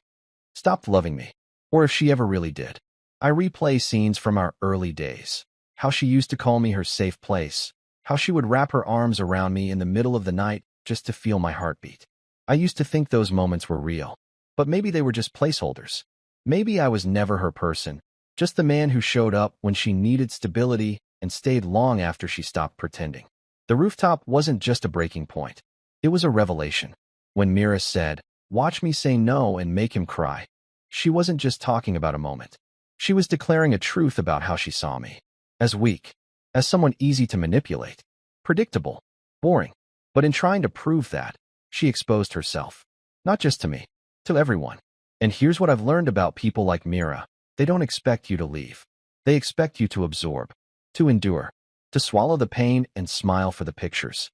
Stopped loving me. Or if she ever really did. I replay scenes from our early days. How she used to call me her safe place. How she would wrap her arms around me in the middle of the night just to feel my heartbeat. I used to think those moments were real. But maybe they were just placeholders. Maybe I was never her person. Just the man who showed up when she needed stability and stayed long after she stopped pretending. The rooftop wasn't just a breaking point. It was a revelation. When Mira said, "Watch me say no and make him cry," she wasn't just talking about a moment. She was declaring a truth about how she saw me. As weak. As someone easy to manipulate. Predictable. Boring. But in trying to prove that, she exposed herself. Not just to me. To everyone. And here's what I've learned about people like Mira. They don't expect you to leave. They expect you to absorb. To endure. To swallow the pain and smile for the pictures.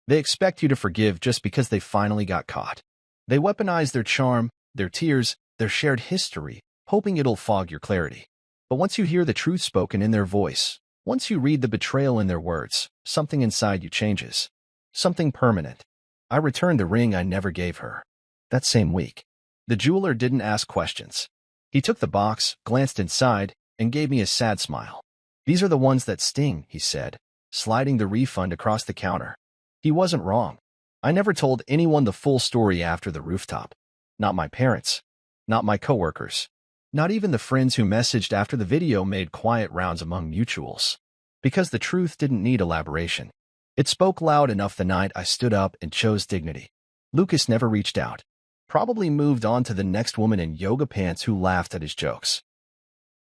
They expect you to forgive just because they finally got caught. They weaponize their charm, their tears, their shared history, hoping it'll fog your clarity. But once you hear the truth spoken in their voice, once you read the betrayal in their words, something inside you changes. Something permanent. I returned the ring I never gave her. That same week. The jeweler didn't ask questions. He took the box, glanced inside, and gave me a sad smile. "These are the ones that sting," he said, sliding the refund across the counter. He wasn't wrong. I never told anyone the full story after the rooftop. Not my parents. Not my coworkers. Not even the friends who messaged after the video made quiet rounds among mutuals. Because the truth didn't need elaboration. It spoke loud enough the night I stood up and chose dignity. Lucas never reached out. Probably moved on to the next woman in yoga pants who laughed at his jokes.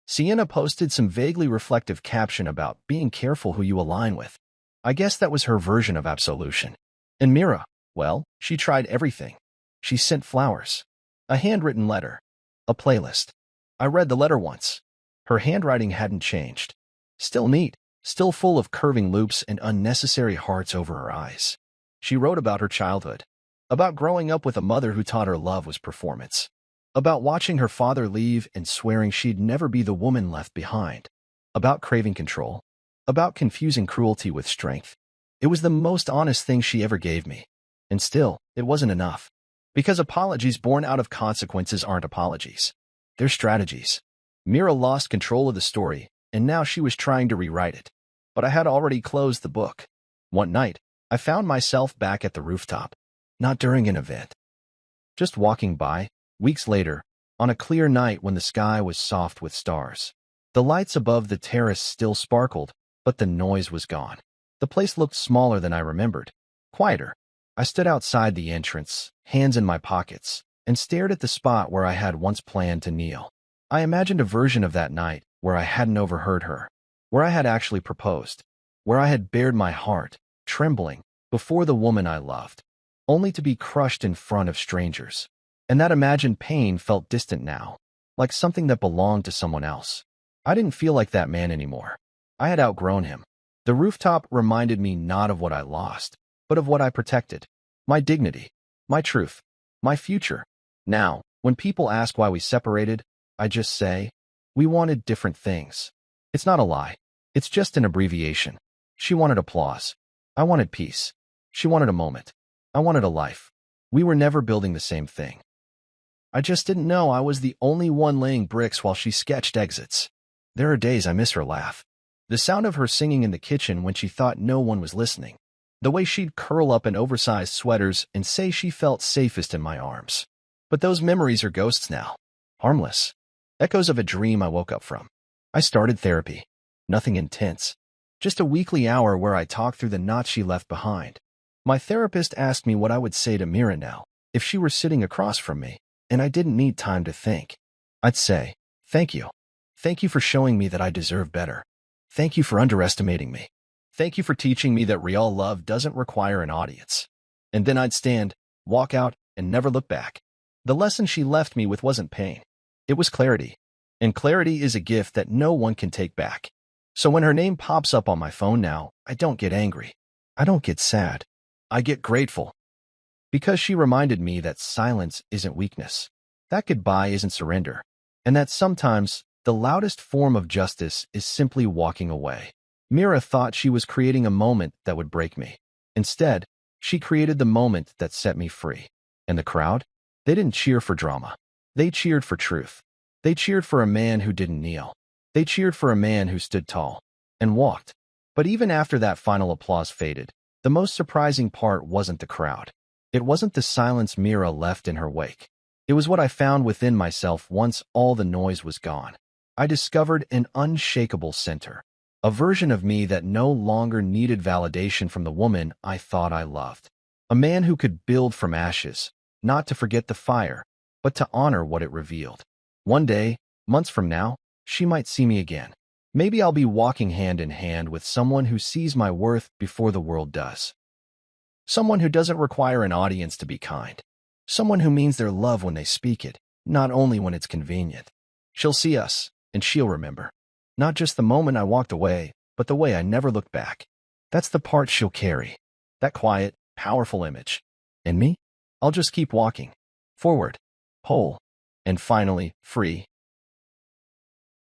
Sienna posted some vaguely reflective caption about being careful who you align with. I guess that was her version of absolution. And Mira, well, she tried everything. She sent flowers. A handwritten letter. A playlist. I read the letter once. Her handwriting hadn't changed. Still neat. Still full of curving loops and unnecessary hearts over her eyes. She wrote about her childhood. About growing up with a mother who taught her love was performance. About watching her father leave and swearing she'd never be the woman left behind. About craving control. About confusing cruelty with strength. It was the most honest thing she ever gave me. And still, it wasn't enough. Because apologies born out of consequences aren't apologies. They're strategies. Mira lost control of the story, and now she was trying to rewrite it. But I had already closed the book. One night, I found myself back at the rooftop. Not during an event. Just walking by, weeks later, on a clear night when the sky was soft with stars. The lights above the terrace still sparkled, but the noise was gone. The place looked smaller than I remembered. Quieter. I stood outside the entrance, hands in my pockets, and stared at the spot where I had once planned to kneel. I imagined a version of that night where I hadn't overheard her, where I had actually proposed, where I had bared my heart, trembling, before the woman I loved, only to be crushed in front of strangers. And that imagined pain felt distant now, like something that belonged to someone else. I didn't feel like that man anymore. I had outgrown him. The rooftop reminded me not of what I lost, but of what I protected. My dignity, my truth, my future. Now, when people ask why we separated, I just say, we wanted different things. It's not a lie. It's just an abbreviation. She wanted applause. I wanted peace. She wanted a moment. I wanted a life. We were never building the same thing. I just didn't know I was the only one laying bricks while she sketched exits. There are days I miss her laugh. The sound of her singing in the kitchen when she thought no one was listening. The way she'd curl up in oversized sweaters and say she felt safest in my arms. But those memories are ghosts now. Harmless. Echoes of a dream I woke up from. I started therapy. Nothing intense. Just a weekly hour where I talked through the knots she left behind. My therapist asked me what I would say to Mira now, if she were sitting across from me, and I didn't need time to think. I'd say, thank you. Thank you for showing me that I deserve better. Thank you for underestimating me. Thank you for teaching me that real love doesn't require an audience. And then I'd stand, walk out, and never look back. The lesson she left me with wasn't pain. It was clarity. And clarity is a gift that no one can take back. So when her name pops up on my phone now, I don't get angry. I don't get sad. I get grateful. Because she reminded me that silence isn't weakness. That goodbye isn't surrender. And that sometimes the loudest form of justice is simply walking away. Mira thought she was creating a moment that would break me. Instead, she created the moment that set me free. And the crowd? They didn't cheer for drama. They cheered for truth. They cheered for a man who didn't kneel. They cheered for a man who stood tall and walked. But even after that final applause faded, the most surprising part wasn't the crowd. It wasn't the silence Mira left in her wake. It was what I found within myself once all the noise was gone. I discovered an unshakable center. A version of me that no longer needed validation from the woman I thought I loved. A man who could build from ashes, not to forget the fire, but to honor what it revealed. One day, months from now, she might see me again. Maybe I'll be walking hand in hand with someone who sees my worth before the world does. Someone who doesn't require an audience to be kind. Someone who means their love when they speak it, not only when it's convenient. She'll see us, and she'll remember. Not just the moment I walked away, but the way I never looked back. That's the part she'll carry. That quiet, powerful image. And me? I'll just keep walking. Forward. Whole. And finally, free.